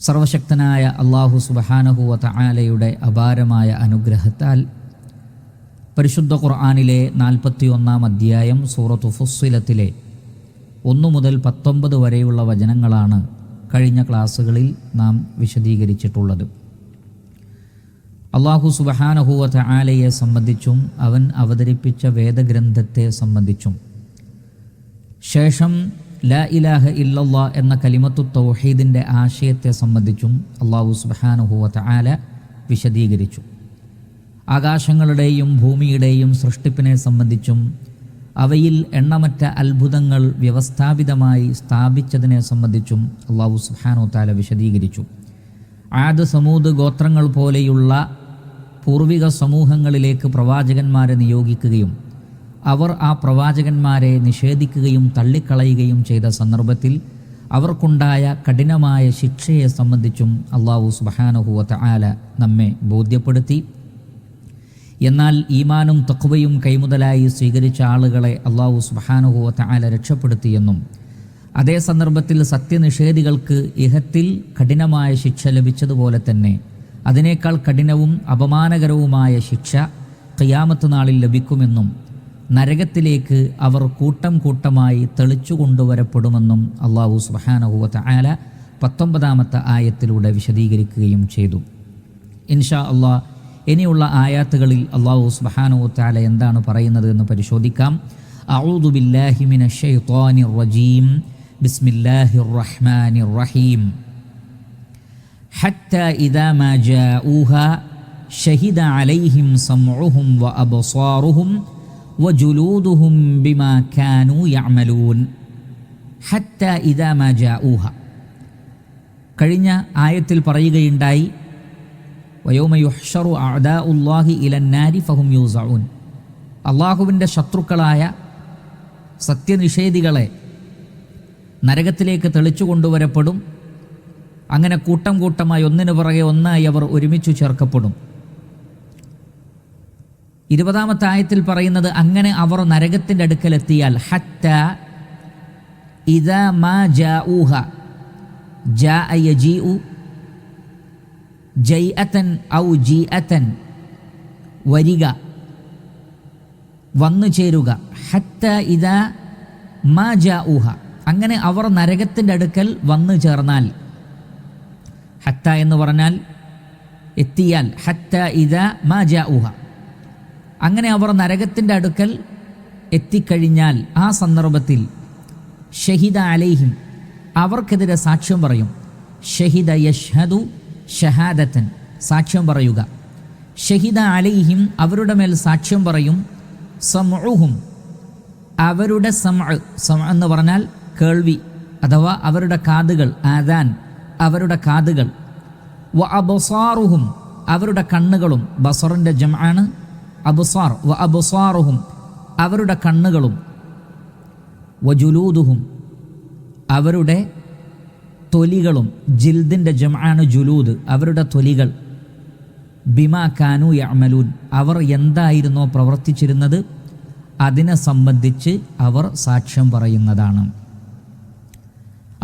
സർവശക്തനായ അല്ലാഹു സുബ്ഹാനഹു വ തആലയുടെ അപാരമായ അനുഗ്രഹത്താൽ പരിശുദ്ധ ഖുർആനിലെ 41-ാം അധ്യായം സൂറത്തു ഫുസ്സിലത്തിലെ 1 മുതൽ 19 വരെയുള്ള വചനങ്ങളാണ് കഴിഞ്ഞ ക്ലാസ്സുകളിൽ നാം വിശദീകരിച്ചിട്ടുള്ളത്. അല്ലാഹു സുബ്ഹാനഹു വ തആലയെ സംബന്ധിച്ചും അവൻ അവതരിപ്പിച്ച വേദഗ്രന്ഥത്തെ സംബന്ധിച്ചും ശേഷം ലാ ഇലാഹ ഇല്ലല്ലാ എന്ന കലിമത്തു തൗഹീദിൻ്റെ ആശയത്തെ സംബന്ധിച്ചും അല്ലാഹു സുബ്ഹാനഹു വ തആല വിശദീകരിച്ചു. ആകാശങ്ങളുടെയും ഭൂമിയുടെയും സൃഷ്ടിപ്പിനെ സംബന്ധിച്ചും അവയിൽ എണ്ണമറ്റ അത്ഭുതങ്ങൾ വ്യവസ്ഥാപിതമായി സ്ഥാപിച്ചതിനെ സംബന്ധിച്ചും അല്ലാഹു സുബ്ഹാനഹു വ തആല വിശദീകരിച്ചു. ആദ് സമൂദ് ഗോത്രങ്ങൾ പോലെയുള്ള പൂർവിക സമൂഹങ്ങളിലേക്ക് പ്രവാചകന്മാരെ നിയോഗിക്കുകയും അവർ ആ പ്രവാചകന്മാരെ നിഷേധിക്കുകയും തള്ളിക്കളയുകയും ചെയ്ത സന്ദർഭത്തിൽ അവർക്കുണ്ടായ കഠിനമായ ശിക്ഷയെ സംബന്ധിച്ചും അല്ലാഹു സുബ്ഹാനഹു വ തആല നമ്മെ ബോധ്യപ്പെടുത്തി. എന്നാൽ ഈമാനും തഖ്വയും കൈമുതലായി സ്വീകരിച്ച ആളുകളെ അല്ലാഹു സുബ്ഹാനഹു വ തആല രക്ഷപ്പെടുത്തിയെന്നും അതേ സന്ദർഭത്തിൽ സത്യനിഷേധികൾക്ക് ഇഹത്തിൽ കഠിനമായ ശിക്ഷ ലഭിച്ചതുപോലെ തന്നെ അതിനേക്കാൾ കഠിനവും അപമാനകരവുമായ ശിക്ഷ ഖിയാമത്ത് നാളിൽ ലഭിക്കുമെന്നും നരകത്തിലേക്ക് അവർ കൂട്ടം കൂട്ടമായി തെളിച്ചു കൊണ്ടുവരപ്പെടുമെന്നും അല്ലാഹു സുബ്ഹാനഹു വ തആല 19-ാമത്തെ ആയത്തിലൂടെ വിശദീകരിക്കുകയും ചെയ്തു. ഇൻഷാ അല്ലാഹ് ഇനിയുള്ള ആയാത്തുകളിൽ അല്ലാഹു സുബ്ഹാനഹു വ തആല എന്താണ് പറയുന്നത് എന്ന് പരിശോധിക്കാം. അഊദു ബില്ലാഹി മിനശ് ശൈത്വാനിർ റജീം. ബിസ്മില്ലാഹിർ റഹ്മാനിർ റഹീം. ഹത്താ ഇദാ മാ ജാഊഹാ ശഹിദ അലൈഹിം സമഉഹും വ അബ്സാറുഹും വജുലൂദുഹും ബിമാ കാനൂ യഅമലൂൻ. ഹത്താ ഇദാ മാ ജാഊഹ, കഴിഞ്ഞ ആയത്തിൽ പറയുകയുണ്ടായി വയൗമ യുഹ്ശറു അഅദാഉല്ലാഹി ഇലന്നാരി ഫഹും യൂസഊൻ. അല്ലാഹുവിൻ്റെ ശത്രുക്കളായ സത്യനിഷേധികളെ നരകത്തിലേക്ക് തെളിച്ചു കൊണ്ടുവരപ്പെടും. അങ്ങനെ കൂട്ടം കൂട്ടമായി ഒന്നിനു പുറകെ ഒന്നായി അവർ ഒരുമിച്ചു ചേർക്കപ്പെടും. 20-ാമത്തെ ആയത്തിൽ പറയുന്നത് അങ്ങനെ അവർ നരകത്തിൻ്റെ അടുക്കലെത്തിയാൽ ഹത്താ ഇദാ മാ ജാഊഹ, ജാഅ യജീഉ ജൈഅതൻ ഔ ജീഅതൻ, വരിക, വന്നു ചേരുക. ഹത്താ ഇദാ മാ ജാഊഹ, അങ്ങനെ അവർ നരകത്തിൻ്റെ അടുക്കൽ വന്നു ചേർന്നാൽ. ഹത്ത എന്ന് പറഞ്ഞാൽ എത്തിയാൽ. ഹത്താ ഇദാ മാ ജാഊഹ, അങ്ങനെ അവർ നരകത്തിൻ്റെ അടുക്കൽ എത്തിക്കഴിഞ്ഞാൽ ആ സന്ദർഭത്തിൽ ഷഹിദ അലൈഹിം, അവർക്കെതിരെ സാക്ഷ്യം പറയും. ഷഹിദ യഷ്ഹദു ഷഹാദത്തൻ, സാക്ഷ്യം പറയുക. ഷഹിദ അലൈഹിം, അവരുടെ മേൽ സാക്ഷ്യം പറയും. സമഉഹും, അവരുടെ സമഅ എന്ന് പറഞ്ഞാൽ കേൾവി അഥവാ അവരുടെ കാതുകൾ, ആദാൻ അവരുടെ കാതുകൾ. വ അബ്സാറുഹും, അവരുടെ കണ്ണുകളും, ബസറിൻ്റെ ജംആണ് അബ്സാർ. വ അബ്സാറുഹും, അവരുടെ കണ്ണുകളും. വജുലൂദുഹും, അവരുടെ തൊലികളും, ജിൽദിൻ്റെ ജംആണ് ജുലൂദ്, അവരുടെ തൊലികൾ. ബിമാ കാനൂ യഅമലൂൻ, അവർ എന്തായിരുന്നോ പ്രവർത്തിച്ചിരുന്നത് അതിനെ സംബന്ധിച്ച് അവർ സാക്ഷ്യം പറയുന്നതാണ്.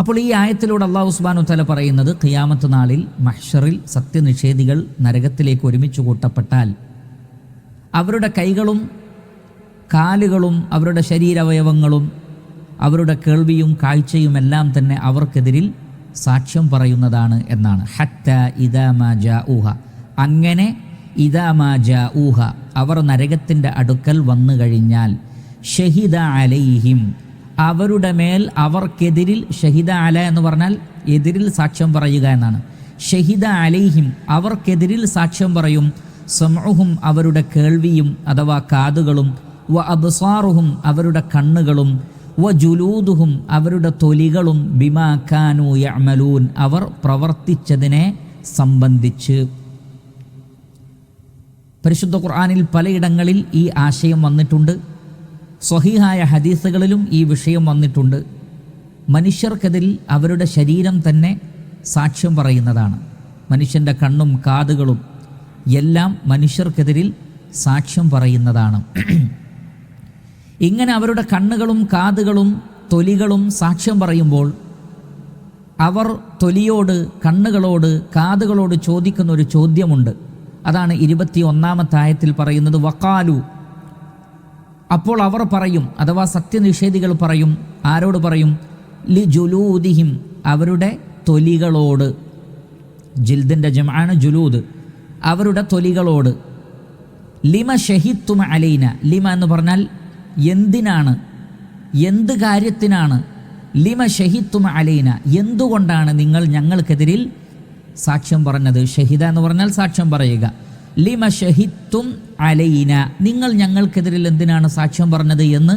അപ്പോൾ ഈ ആയത്തിലൂടെ അല്ലാഹു സുബ്ഹാനഹു വ തആല പറയുന്നത് ഖിയാമത്ത് നാളിൽ മഹ്ശറിൽ സത്യനിഷേധികൾ നരകത്തിലേക്ക് ഒരുമിച്ച് കൂട്ടപ്പെട്ടാൽ അവരുടെ കൈകളും കാലുകളും അവരുടെ ശരീരാവയവങ്ങളും അവരുടെ കേൾവിയും കാഴ്ചയും എല്ലാം തന്നെ അവർക്കെതിരിൽ സാക്ഷ്യം പറയുന്നതാണ് എന്നാണ്. ഹത്താ ഇദാ മാ ജാഊഹ, അങ്ങനെ ഇദാ മാ ജാഊഹ, അവർ നരകത്തിൻ്റെ അടുക്കൽ വന്നു കഴിഞ്ഞാൽ ഷഹിദ അലൈഹിം, അവരുടെ മേൽ അവർക്കെതിരിൽ, ഷഹിദ അല എന്ന് പറഞ്ഞാൽ എതിരിൽ സാക്ഷ്യം പറയുക എന്നാണ്. ഷഹിദ അലൈഹിം, അവർക്കെതിരിൽ സാക്ഷ്യം പറയും. സമഉഹും, അവരുടെ കേൾവിയും അഥവാ കാതുകളും. വ അബ്സാറുഹും, അവരുടെ കണ്ണുകളും. വ ജുലൂദുഹും, അവരുടെ തൊലികളും. ബിമാ കാനൂ യഅമലൂൻ, അവർ പ്രവർത്തിച്ചതിനെ സംബന്ധിച്ച്. പരിശുദ്ധ ഖുർആനിൽ പലയിടങ്ങളിൽ ഈ ആശയം വന്നിട്ടുണ്ട്. സ്വഹീഹായ ഹദീസുകളിലും ഈ വിഷയം വന്നിട്ടുണ്ട്. മനുഷ്യർക്കെതിരിൽ അവരുടെ ശരീരം തന്നെ സാക്ഷ്യം പറയുന്നതാണ്. മനുഷ്യൻ്റെ കണ്ണും കാതുകളും എല്ലാം മനുഷ്യർക്കെതിരിൽ സാക്ഷ്യം പറയുന്നതാണ്. ഇങ്ങനെ അവരുടെ കണ്ണുകളും കാതുകളും തൊലികളും സാക്ഷ്യം പറയുമ്പോൾ അവർ തൊലിയോട്, കണ്ണുകളോട്, കാതുകളോട് ചോദിക്കുന്ന ഒരു ചോദ്യമുണ്ട്. അതാണ് 21-ാമത്തെ ആയത്തിൽ പറയുന്നത്, വഖാലു. അപ്പോൾ അവർ പറയും, അഥവാ സത്യനിഷേധികൾ പറയും. ആരോട് പറയും? ലി ജുലൂദിഹിം, അവരുടെ തൊലികളോട്. ജിൽദിൻ്റെ ജംആണ് ജുലൂദ്. അവരുടെ തൊലികളോട്. ലിമ ഷഹിത്തും അലൈന. ലിമ എന്ന് പറഞ്ഞാൽ എന്തിനാണ്, എന്ത് കാര്യത്തിനാണ്. ലിമ ഷഹിത്തും അലൈന, എന്തുകൊണ്ടാണ് നിങ്ങൾ ഞങ്ങൾക്കെതിരിൽ സാക്ഷ്യം പറഞ്ഞത്. ഷഹിദ എന്ന് പറഞ്ഞാൽ സാക്ഷ്യം പറയുക. ലിമ ഷഹിത്തും അലൈന, നിങ്ങൾ ഞങ്ങൾക്കെതിരിൽ എന്തിനാണ് സാക്ഷ്യം പറഞ്ഞത് എന്ന്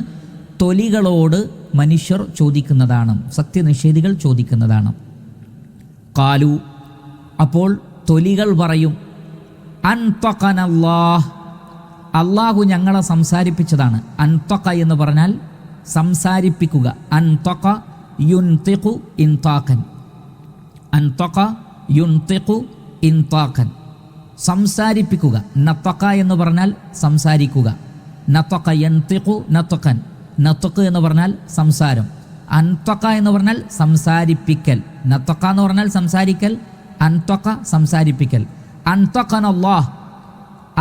തൊലികളോട് മനുഷ്യർ ചോദിക്കുന്നതാണ്, സത്യനിഷേധികൾ ചോദിക്കുന്നതാണ്. ഖാലു, അപ്പോൾ തൊലികൾ പറയും, അൻതഖനല്ലാഹ്, അള്ളാഹു ഞങ്ങളെ സംസാരിപ്പിച്ചതാണ്. അൻതഖ എന്ന് പറഞ്ഞാൽ സംസാരിപ്പിക്കുക. അൻതഖ യുൻതിഖു ഇൻതാഖൻ. അൻതഖ യുൻതിഖു ഇൻതാഖൻ, സംസാരിപ്പിക്കുക. നതഖ എന്ന് പറഞ്ഞാൽ സംസാരിക്കുക. നതഖ യൻതിഖു നതഖൻ, നതഖ് എന്ന് പറഞ്ഞാൽ സംസാരം. അൻതഖ എന്ന് പറഞ്ഞാൽ സംസാരിപ്പിക്കൽ. നതഖ എന്ന് പറഞ്ഞാൽ സംസാരിക്കൽ, അൻതഖ സംസാരിപ്പിക്കൽ. അൻതഖനല്ലാഹ്,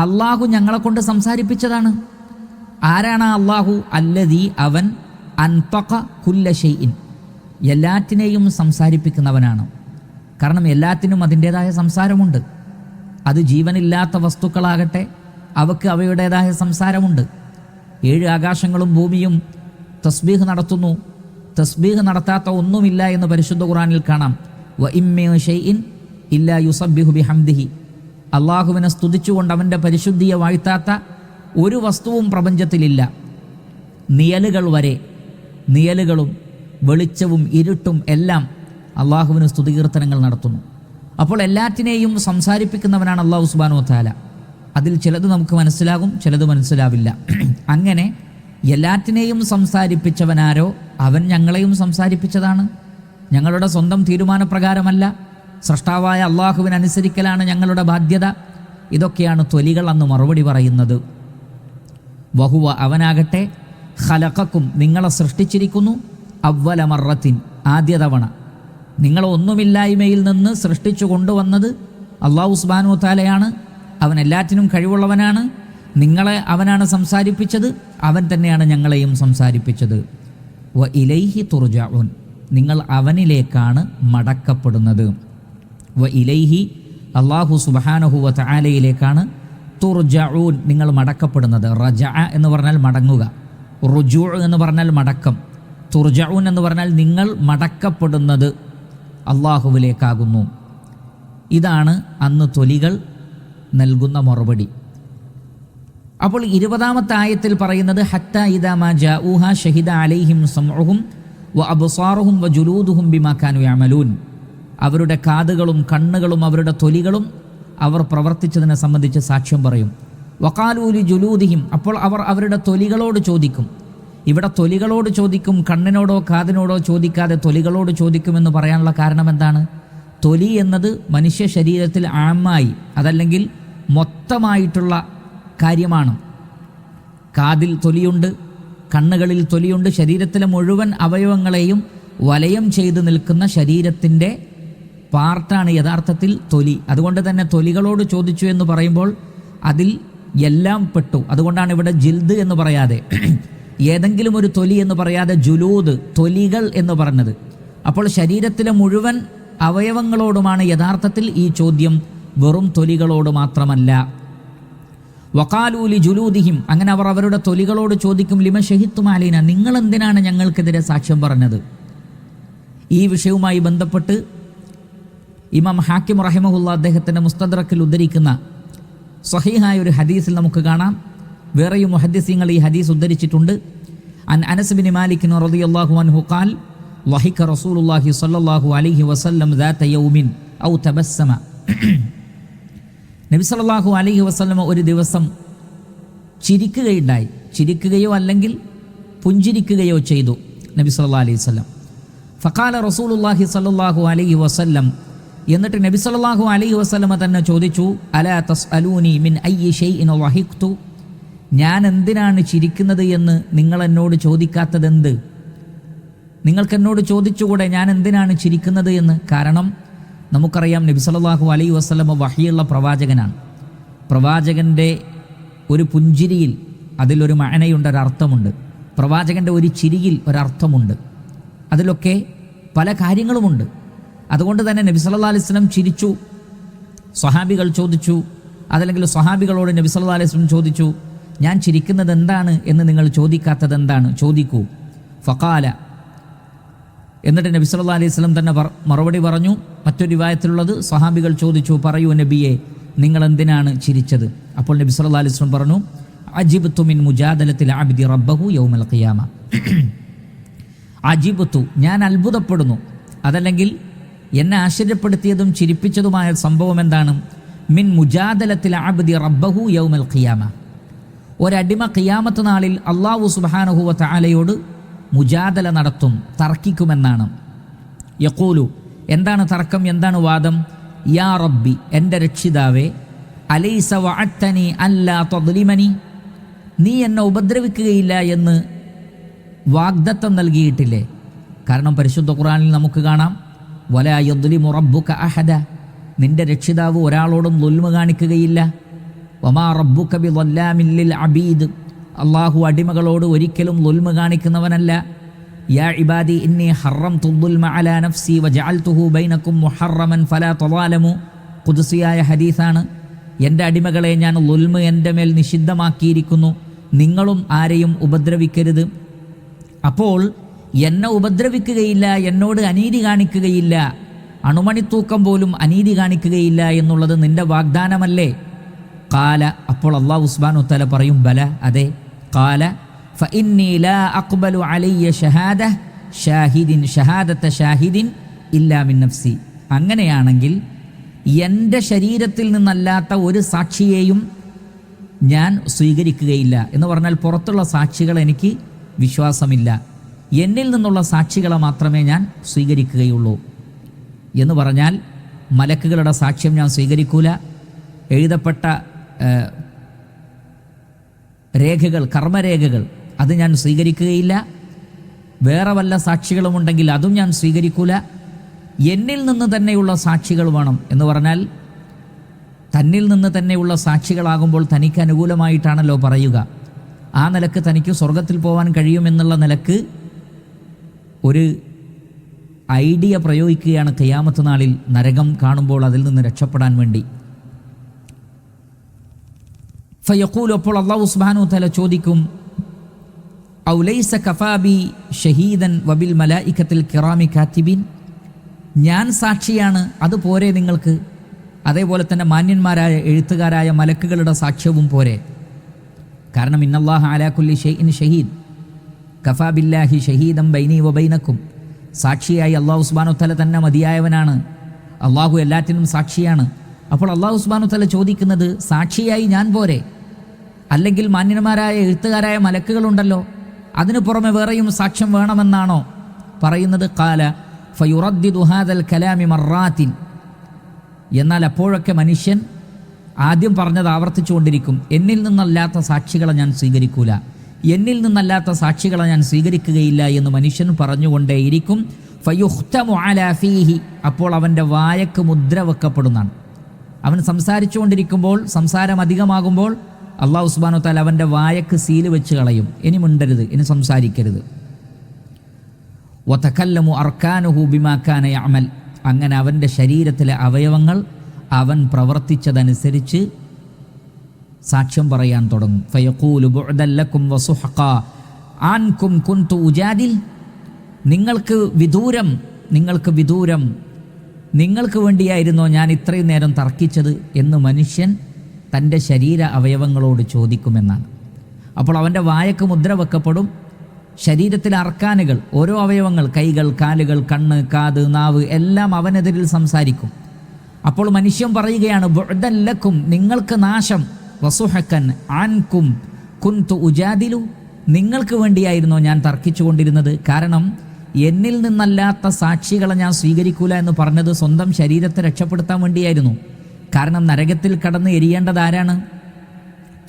അള്ളാഹു ഞങ്ങളെ കൊണ്ട് സംസാരിപ്പിച്ചതാണ്. ആരാണ് അള്ളാഹു? അല്ലദീ, അവൻ, അൻതഖ കുല്ല ഷൈഇൻ, എല്ലാറ്റിനെയും സംസാരിപ്പിക്കുന്നവനാണ്. കാരണം എല്ലാത്തിനും അതിൻ്റേതായ സംസാരമുണ്ട്. അത് ജീവനില്ലാത്ത വസ്തുക്കളാകട്ടെ, അവക്ക് അവയുടേതായ സംസാരമുണ്ട്. 7 ആകാശങ്ങളും ഭൂമിയും തസ്ബീഹ് നടത്തുന്നു. തസ്ബീഹ് നടത്താത്ത ഒന്നുമില്ല എന്ന് പരിശുദ്ധ ഖുർആനിൽ കാണാം. വ ഇമ്മിൻ ഷൈഇൻ ഇല്ലാ യുസബ്ബിഹു ബിഹംദിഹി, അള്ളാഹുവിനെ സ്തുതിച്ചുകൊണ്ട് അവൻ്റെ പരിശുദ്ധിയെ വാഴ്ത്താത്ത ഒരു വസ്തുവും പ്രപഞ്ചത്തിലില്ല. നിഴലുകൾ വരെ, നിഴലുകളും വെളിച്ചവും ഇരുട്ടും എല്ലാം അള്ളാഹുവിന് സ്തുതികീർത്തനങ്ങൾ നടത്തുന്നു. അപ്പോൾ എല്ലാറ്റിനെയും സംസാരിപ്പിക്കുന്നവനാണ് അള്ളാഹു സുബ്ഹാനഹു വ തആല. അതിൽ ചിലത് നമുക്ക് മനസ്സിലാകും, ചിലത് മനസ്സിലാവില്ല. അങ്ങനെ എല്ലാറ്റിനെയും സംസാരിപ്പിച്ചവനാരോ അവൻ ഞങ്ങളെയും സംസാരിപ്പിച്ചതാണ്. ഞങ്ങളുടെ സ്വന്തം തീരുമാനപ്രകാരമല്ല, സ്രഷ്ടാവായ അള്ളാഹുവിനനുസരിക്കലാണ് ഞങ്ങളുടെ ബാധ്യത. ഇതൊക്കെയാണ് തൊലികൾ അന്ന് മറുപടി പറയുന്നത്. വഹുവ, അവനാകട്ടെ, ഖലഖക്കും, നിങ്ങളെ സൃഷ്ടിച്ചിരിക്കുന്നു, അവ്വല മറത്തിൻ, ആദ്യ തവണ. നിങ്ങളെ ഒന്നുമില്ലായ്മയിൽ നിന്ന് സൃഷ്ടിച്ചു കൊണ്ടുവന്നത് അള്ളാഹു സുബ്ഹാനഹു വ തആലയാണ്. അവൻ എല്ലാറ്റിനും കഴിവുള്ളവനാണ്. നിങ്ങളെ അവനാണ് സംസാരിപ്പിച്ചത്, അവൻ തന്നെയാണ് ഞങ്ങളെയും സംസാരിപ്പിച്ചത്. വ ഇലൈഹി തുർജഊൻ, നിങ്ങൾ അവനിലേക്കാണ് മടക്കപ്പെടുന്നത്. വ ഇലൈഹി, അള്ളാഹു സുബ്ഹാനഹു വ തആലയിലേക്കാണ്, തുർജഊൻ, നിങ്ങൾ മടക്കപ്പെടുന്നത്. റജഅ എന്ന് പറഞ്ഞാൽ മടങ്ങുക, റുജൂ എന്ന് പറഞ്ഞാൽ മടക്കം, തുർജഊൻ എന്ന് പറഞ്ഞാൽ നിങ്ങൾ മടക്കപ്പെടുന്നത് അള്ളാഹുവിലേക്കാകുന്നു. ഇതാണ് അന്ന് തൊലികൾ നൽകുന്ന മറുപടി. അപ്പോൾ 20-ാമത്തെ ആയത്തിൽ പറയുന്നത്, ഹത്താ ഇദാ മാ ജാഊഹ ഷഹിദ അലൈഹിം സമഉഹും വ അബ്സാറുഹും വ ജുലൂദുഹും ബിമാ കാനൂ യഅമലൂൻ, അവരുടെ കാതുകളും കണ്ണുകളും അവരുടെ തൊലികളും അവർ പ്രവർത്തിച്ചതിനെ സംബന്ധിച്ച് സാക്ഷ്യം പറയും. വഖാലൂ ലി ജുലൂദിഹിം, അപ്പോൾ അവർ അവരുടെ തൊലികളോട് ചോദിക്കും. ഇവിടെ തൊലികളോട് ചോദിക്കും, കണ്ണിനോടോ കാതിനോടോ ചോദിക്കാതെ തൊലികളോട് ചോദിക്കുമെന്ന് പറയാനുള്ള കാരണം എന്താണ്? തൊലി എന്നത് മനുഷ്യ ശരീരത്തിൽ ആമായി, അതല്ലെങ്കിൽ മൊത്തമായിട്ടുള്ള കാര്യമാണ്. കാതിൽ തൊലിയുണ്ട്, കണ്ണുകളിൽ തൊലിയുണ്ട്. ശരീരത്തിലെ മുഴുവൻ അവയവങ്ങളെയും വലയം ചെയ്ത് നിൽക്കുന്ന ശരീരത്തിൻ്റെ പാർട്ടാണ് യഥാർത്ഥത്തിൽ തൊലി. അതുകൊണ്ട് തന്നെ തൊലികളോട് ചോദിച്ചു എന്ന് പറയുമ്പോൾ അതിൽ എല്ലാം പെട്ടു. അതുകൊണ്ടാണ് ഇവിടെ ജിൽദ് എന്ന് പറയാതെ, ഏതെങ്കിലും ഒരു തൊലി എന്ന് പറയാതെ ജുലൂദ്, തൊലികൾ എന്ന് പറഞ്ഞത്. അപ്പോൾ ശരീരത്തിലെ മുഴുവൻ അവയവങ്ങളോടുമാണ് യഥാർത്ഥത്തിൽ ഈ ചോദ്യം, വെറും തൊലികളോട് മാത്രമല്ല. വഖാലൂ ലി ജുലൂദിഹിം, അങ്ങനെ അവർ അവരുടെ തൊലികളോട് ചോദിക്കും, ലിമ ഷഹിത്തും അലൈന, നിങ്ങൾ എന്തിനാണ് ഞങ്ങൾക്കെതിരെ സാക്ഷ്യം പറഞ്ഞത്? ഈ വിഷയവുമായി ബന്ധപ്പെട്ട് ഇമാം ഹാക്കിം റഹിമഹുല്ലാ അദ്ദേഹത്തിൻ്റെ മുസ്തദ്റക്കിൽ ഉദ്ധരിക്കുന്ന സ്വഹീഹായ ഒരു ഹദീസിൽ നമുക്ക് കാണാം. വേറെയും മുഹദ്ദിസീങ്ങൾ ഈ ഹദീസ് ഉദ്ധരിച്ചിട്ടുണ്ട്. അൻ അനസ് ബിൻ മാലിക് റളിയല്ലാഹു അൻഹു ഖാൽ വഹിക റസൂലുള്ളാഹി സ്വല്ലല്ലാഹു അലൈഹി വസല്ലം ദാത യൗമിൻ ഔ തബസ്സമ, നബി സല്ലല്ലാഹു അലൈഹി വസല്ലം ഒരു ദിവസം ചിരിക്കുകയുണ്ടായി. ചിരിക്കുകയോ അല്ലെങ്കിൽ പുഞ്ചിരിക്കുകയോ ചെയ്തു നബി സല്ലല്ലാഹു അലൈഹി വസല്ലം. ഫഖാല റസൂലുള്ളാഹി സ്വല്ലല്ലാഹു അലൈഹി വസല്ലം, എന്നിട്ട് നബി സല്ലല്ലാഹു അലൈഹി വസല്ലം തന്നെ ചോദിച്ചു, അലാ തസ്അലൂനി മിൻ അയ്യി ഷൈഇൻ വഹിഖ്തു, ഞാൻ എന്തിനാണ് ചിരിക്കുന്നത് എന്ന് നിങ്ങൾ എന്നോട് ചോദിക്കാത്തതെന്ത്? നിങ്ങൾക്ക് എന്നോട് ചോദിച്ചുകൂടെ ഞാൻ എന്തിനാണ് ചിരിക്കുന്നത് എന്ന്? കാരണം നമുക്കറിയാം നബി സല്ലല്ലാഹു അലൈഹി വസല്ലമ വഹിയുള്ള പ്രവാചകനാണ്. പ്രവാചകൻ്റെ ഒരു പുഞ്ചിരിയിൽ അതിലൊരു മഅനയുണ്ട്, ഒരർത്ഥമുണ്ട്. പ്രവാചകൻ്റെ ഒരു ചിരിയിൽ ഒരർത്ഥമുണ്ട്. അതിലൊക്കെ പല കാര്യങ്ങളുമുണ്ട്. അതുകൊണ്ട് തന്നെ നബി സല്ലല്ലാഹു അലൈഹി വസല്ലം ചിരിച്ചു. സ്വഹാബികൾ ചോദിച്ചു, അതല്ലെങ്കിൽ സ്വഹാബികളോട് നബി സല്ലല്ലാഹു അലൈഹി വസല്ലം ചോദിച്ചു, ഞാൻ ചിരിക്കുന്നത് എന്താണ് എന്ന് നിങ്ങൾ ചോദിക്കാത്തത് എന്താണ്? ചോദിക്കൂ. ഫഖാല, എന്നിട്ട് നബി സല്ലല്ലാഹു അലൈഹി വസല്ലം തന്നെ മറുപടി പറഞ്ഞു. മറ്റൊരു റിവായത്തിലുള്ളത് സ്വഹാബികൾ ചോദിച്ചു, പറയൂ നബിയെ, നിങ്ങൾ എന്തിനാണ് ചിരിച്ചത്? അപ്പോൾ നബി സല്ലല്ലാഹു അലൈഹി വസല്ലം പറഞ്ഞു, അജിബ്തു മിൻ മുജാദലത്തിൽ അബ്ദി റബ്ബഹു യൗമൽ ഖിയാമ. അജിബ്തു, ഞാൻ അത്ഭുതപ്പെടുന്നു. അതല്ലെങ്കിൽ എന്നെ ആശ്ചര്യപ്പെടുത്തിയതും ചിരിപ്പിച്ചതുമായ സംഭവം എന്താണ്? മിൻ മുജാദലത്തിൽ അബ്ദി റബ്ബഹു യൗമൽ ഖിയാമ. ഒരടിമ ഖിയാമത്ത് നാളിൽ അല്ലാഹു സുബ്ഹാനഹു വ തആലയോട് മുജാദല നടത്തും, തർക്കിക്കുമെന്നാണ്. യഖൂലു, എന്താണ് തർക്കം, എന്താണ് വാദം? യാ റബ്ബി, എൻ്റെ രക്ഷിതാവേ, അലൈസ വഅദ്തനി അല്ലാ തദ്ലിമനി, നീ എന്നെ ഉപദ്രവിക്കുകയില്ല എന്ന് വാഗ്ദത്തം നൽകിയിട്ടില്ലേ? കാരണം പരിശുദ്ധ ഖുർആനിൽ നമുക്ക് കാണാം, വലാ യദ്ലിമു റബ്ബുക അഹദ, നിന്റെ രക്ഷിതാവ് ഒരാളോടും ദുൽമ കാണിക്കുകയില്ല. വമാ റബ്ബുക ബിളല്ലാമിൻ ലിൽ അബീദ്, അല്ലാഹു അടിമകളോട് ഒരിക്കലും ദുൽമ കാണിക്കുന്നവനല്ല. യാ ഇബാദി ഇന്നി ഹറംതു ദുൽമ അലാ നഫ്സി വജഅൽതുഹു ബൈനകും മുഹറമൻ ഫലാ തളാലമു. ഖുദ്സിയായ ഹദീസാണ്. എൻ്റെ അടിമകളെ, ഞാൻ ദുൽമ എൻ്റെ മേൽ നിഷിദ്ധമാക്കിയിരിക്കുന്നു, നിങ്ങളും ആരെയും ഉപദ്രവിക്കരുത്. അപ്പോൾ എന്നെ ഉപദ്രവിക്കുകയില്ല, എന്നോട് അനീതി കാണിക്കുകയില്ല, അണുമണിത്തൂക്കം പോലും അനീതി കാണിക്കുകയില്ല എന്നുള്ളത് നിന്റെ വാഗ്ദാനമല്ലേ? ഖാല, അപ്പോൾ അല്ലാഹു സുബ്ഹാനഹു വ തആല പറയും, ബല, അതെ. ഖാല ഫഇന്നി ലാ അഖ്ബലു അലയ്യ ഷഹാദത ഷാഹിദിൻ ഇല്ലാ മിൻ നഫ്സി. അങ്ങനെയാണെങ്കിൽ എൻ്റെ ശരീരത്തിൽ നിന്നല്ലാത്ത ഒരു സാക്ഷിയെയും ഞാൻ സ്വീകരിക്കുകയില്ല. എന്ന് പറഞ്ഞാൽ പുറത്തുള്ള സാക്ഷികൾ എനിക്ക് വിശ്വാസമില്ല, എന്നിൽ നിന്നുള്ള സാക്ഷികളെ മാത്രമേ ഞാൻ സ്വീകരിക്കുകയുള്ളൂ. എന്ന് പറഞ്ഞാൽ മലക്കുകളുടെ സാക്ഷ്യം ഞാൻ സ്വീകരിക്കൂല, എഴുതപ്പെട്ട രേഖകൾ, കർമ്മരേഖകൾ, അത് ഞാൻ സ്വീകരിക്കുകയില്ല. വേറെ വല്ല സാക്ഷികളുമുണ്ടെങ്കിൽ അതും ഞാൻ സ്വീകരിക്കൂല. എന്നിൽ നിന്ന് തന്നെയുള്ള സാക്ഷികൾ വേണം. എന്ന് പറഞ്ഞാൽ തന്നിൽ നിന്ന് തന്നെയുള്ള സാക്ഷികളാകുമ്പോൾ തനിക്ക് അനുകൂലമായിട്ടാണല്ലോ പറയുക. ആ നിലക്ക് തനിക്ക് സ്വർഗത്തിൽ പോകാൻ കഴിയുമെന്നുള്ള നിലക്ക് ഒരു ഐഡിയ പ്രയോഗിക്കുകയാണ് ഖിയാമത്ത് നാളിൽ നരകം കാണുമ്പോൾ അതിൽ നിന്ന് രക്ഷപ്പെടാൻ വേണ്ടി. ഫയഖൂലു, അപ്പോൾ അല്ലാഹു സുബ്ഹാനഹു വ തആല ചോദിക്കും, ഔ ലൈസ കഫാബി ഷഹീദൻ വബിൽ മലായികത്തിൽ കിറാമി കാത്തിബീൻ, ഞാൻ സാക്ഷിയാണ്, അതുപോരെ നിങ്ങൾക്ക്? അതേപോലെ തന്നെ മാന്യന്മാരായ എഴുത്തുകാരായ മലക്കുകളുടെ സാക്ഷ്യവും പോരെ? കാരണം ഇന്നല്ലാഹ അലാ കുല്ലി ഷൈഇൻ ഷഹീദ് കഫാ ബില്ലാഹി ഷഹീദൻ ബൈനി വബൈനക്കും, സാക്ഷിയായി അല്ലാഹു സുബ്ഹാനഹു വ തആല തന്നെ മതിയായവനാണ്. അല്ലാഹു എല്ലാറ്റിനും സാക്ഷിയാണ്. അപ്പോൾ അല്ലാഹു സുബ്ഹാനഹു വ തആല ചോദിക്കുന്നത്, സാക്ഷിയായി ഞാൻ പോരെ? അല്ലെങ്കിൽ മാന്യന്മാരായ എഴുത്തുകാരായ മലക്കുകളുണ്ടല്ലോ, അതിനു പുറമെ വേറെയും സാക്ഷ്യം വേണമെന്നാണോ പറയുന്നത്? ഖാല ഫയുറദ്ദിദു ഹാദൽ കലാമി മറാത്തിൻ, എന്നാൽ അപ്പോഴൊക്കെ മനുഷ്യൻ ആദ്യം പറഞ്ഞത് ആവർത്തിച്ചുകൊണ്ടിരിക്കും, എന്നിൽ നിന്നല്ലാത്ത സാക്ഷികളെ ഞാൻ സ്വീകരിക്കൂല, എന്നിൽ നിന്നല്ലാത്ത സാക്ഷികളെ ഞാൻ സ്വീകരിക്കുകയില്ല എന്ന് മനുഷ്യൻ പറഞ്ഞുകൊണ്ടേയിരിക്കും. ഫയുഖ്തമു അലാ ഫീഹി, അപ്പോൾ അവൻ്റെ വായക്ക് മുദ്ര വെക്കപ്പെടുന്നതാണ്. അവൻ സംസാരിച്ചുകൊണ്ടിരിക്കുമ്പോൾ, സംസാരം അധികമാകുമ്പോൾ അല്ലാഹു സുബ്ഹാനഹു വ തആല അവൻ്റെ വായക്ക് സീല് വെച്ച് കളയും, ഇനി മിണ്ടരുത്, ഇനി സംസാരിക്കരുത്. വതകല്ലമു അർക്കാനുഹു ബിമാ കാന യഅമൽ, അങ്ങനെ അവൻ്റെ ശരീരത്തിലെ അവയവങ്ങൾ അവൻ പ്രവർത്തിച്ചതനുസരിച്ച് സാക്ഷ്യം പറയാൻ തുടങ്ങും. ഫയഖൂലു ബുഅദൻ ലക്കും വസുഹഖാ അൻകും കുൻതു ഉജാദിൽ, നിങ്ങൾക്ക് വിദൂരം, നിങ്ങൾക്ക് വേണ്ടിയായിരുന്നോ ഞാൻ ഇത്രയും നേരം തർക്കിച്ചത് എന്ന് മനുഷ്യൻ തൻ്റെ ശരീര അവയവങ്ങളോട് ചോദിക്കുമെന്നാണ്. അപ്പോൾ അവൻ്റെ വായക്ക് മുദ്ര വെക്കപ്പെടും. ശരീരത്തിലെ അർക്കാനുകൾ, ഓരോ അവയവങ്ങൾ, കൈകൾ, കാലുകൾ, കണ്ണ്, കാത്, നാവ് എല്ലാം അവനെതിരിൽ സംസാരിക്കും. അപ്പോൾ മനുഷ്യൻ പറയുകയാണ്, ബുഅദൻ ലക്കും, നിങ്ങൾക്ക് നാശം, വസുഹക്കൻ അൻകും കുൻതു ഉജാദിലു, നിങ്ങൾക്ക് വേണ്ടിയായിരുന്നോ ഞാൻ തർക്കിച്ചുകൊണ്ടിരുന്നത്? കാരണം എന്നിൽ നിന്നല്ലാത്ത സാക്ഷികളെ ഞാൻ സ്വീകരിക്കൂല എന്ന് പറഞ്ഞത് സ്വന്തം ശരീരത്തെ രക്ഷപ്പെടുത്താൻ വേണ്ടിയായിരുന്നു. കാരണം നരകത്തിൽ കടന്ന് എരിയേണ്ടത് ആരാണ്?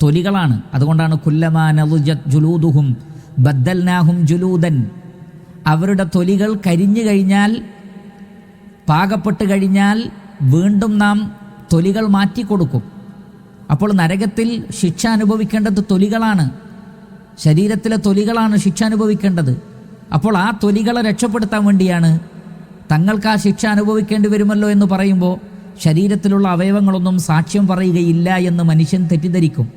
തൊലികളാണ്. അതുകൊണ്ടാണ് കുല്ലമാ നളുജത് ജുലൂദുഹും ബദ്ദൽനാഹും ജുലൂദൻ, അവരുടെ തൊലികൾ കരിഞ്ഞു കഴിഞ്ഞാൽ, പാകപ്പെട്ട് കഴിഞ്ഞാൽ വീണ്ടും നാം തൊലികൾ മാറ്റിക്കൊടുക്കും. അപ്പോൾ നരകത്തിൽ ശിക്ഷ അനുഭവിക്കേണ്ടത് തൊലികളാണ്, ശരീരത്തിലെ തൊലികളാണ് ശിക്ഷ അനുഭവിക്കേണ്ടത്. അപ്പോൾ ആ തൊലികളെ രക്ഷപ്പെടുത്താൻ വേണ്ടിയാണ് തങ്ങൾക്ക് ആ ശിക്ഷ അനുഭവിക്കേണ്ടി വരുമല്ലോ എന്ന് പറയുമ്പോൾ ശരീരത്തിലുള്ള അവയവങ്ങളൊന്നും സാക്ഷ്യം പറയുകയില്ല എന്ന് മനുഷ്യൻ തെറ്റിദ്ധരിക്കും.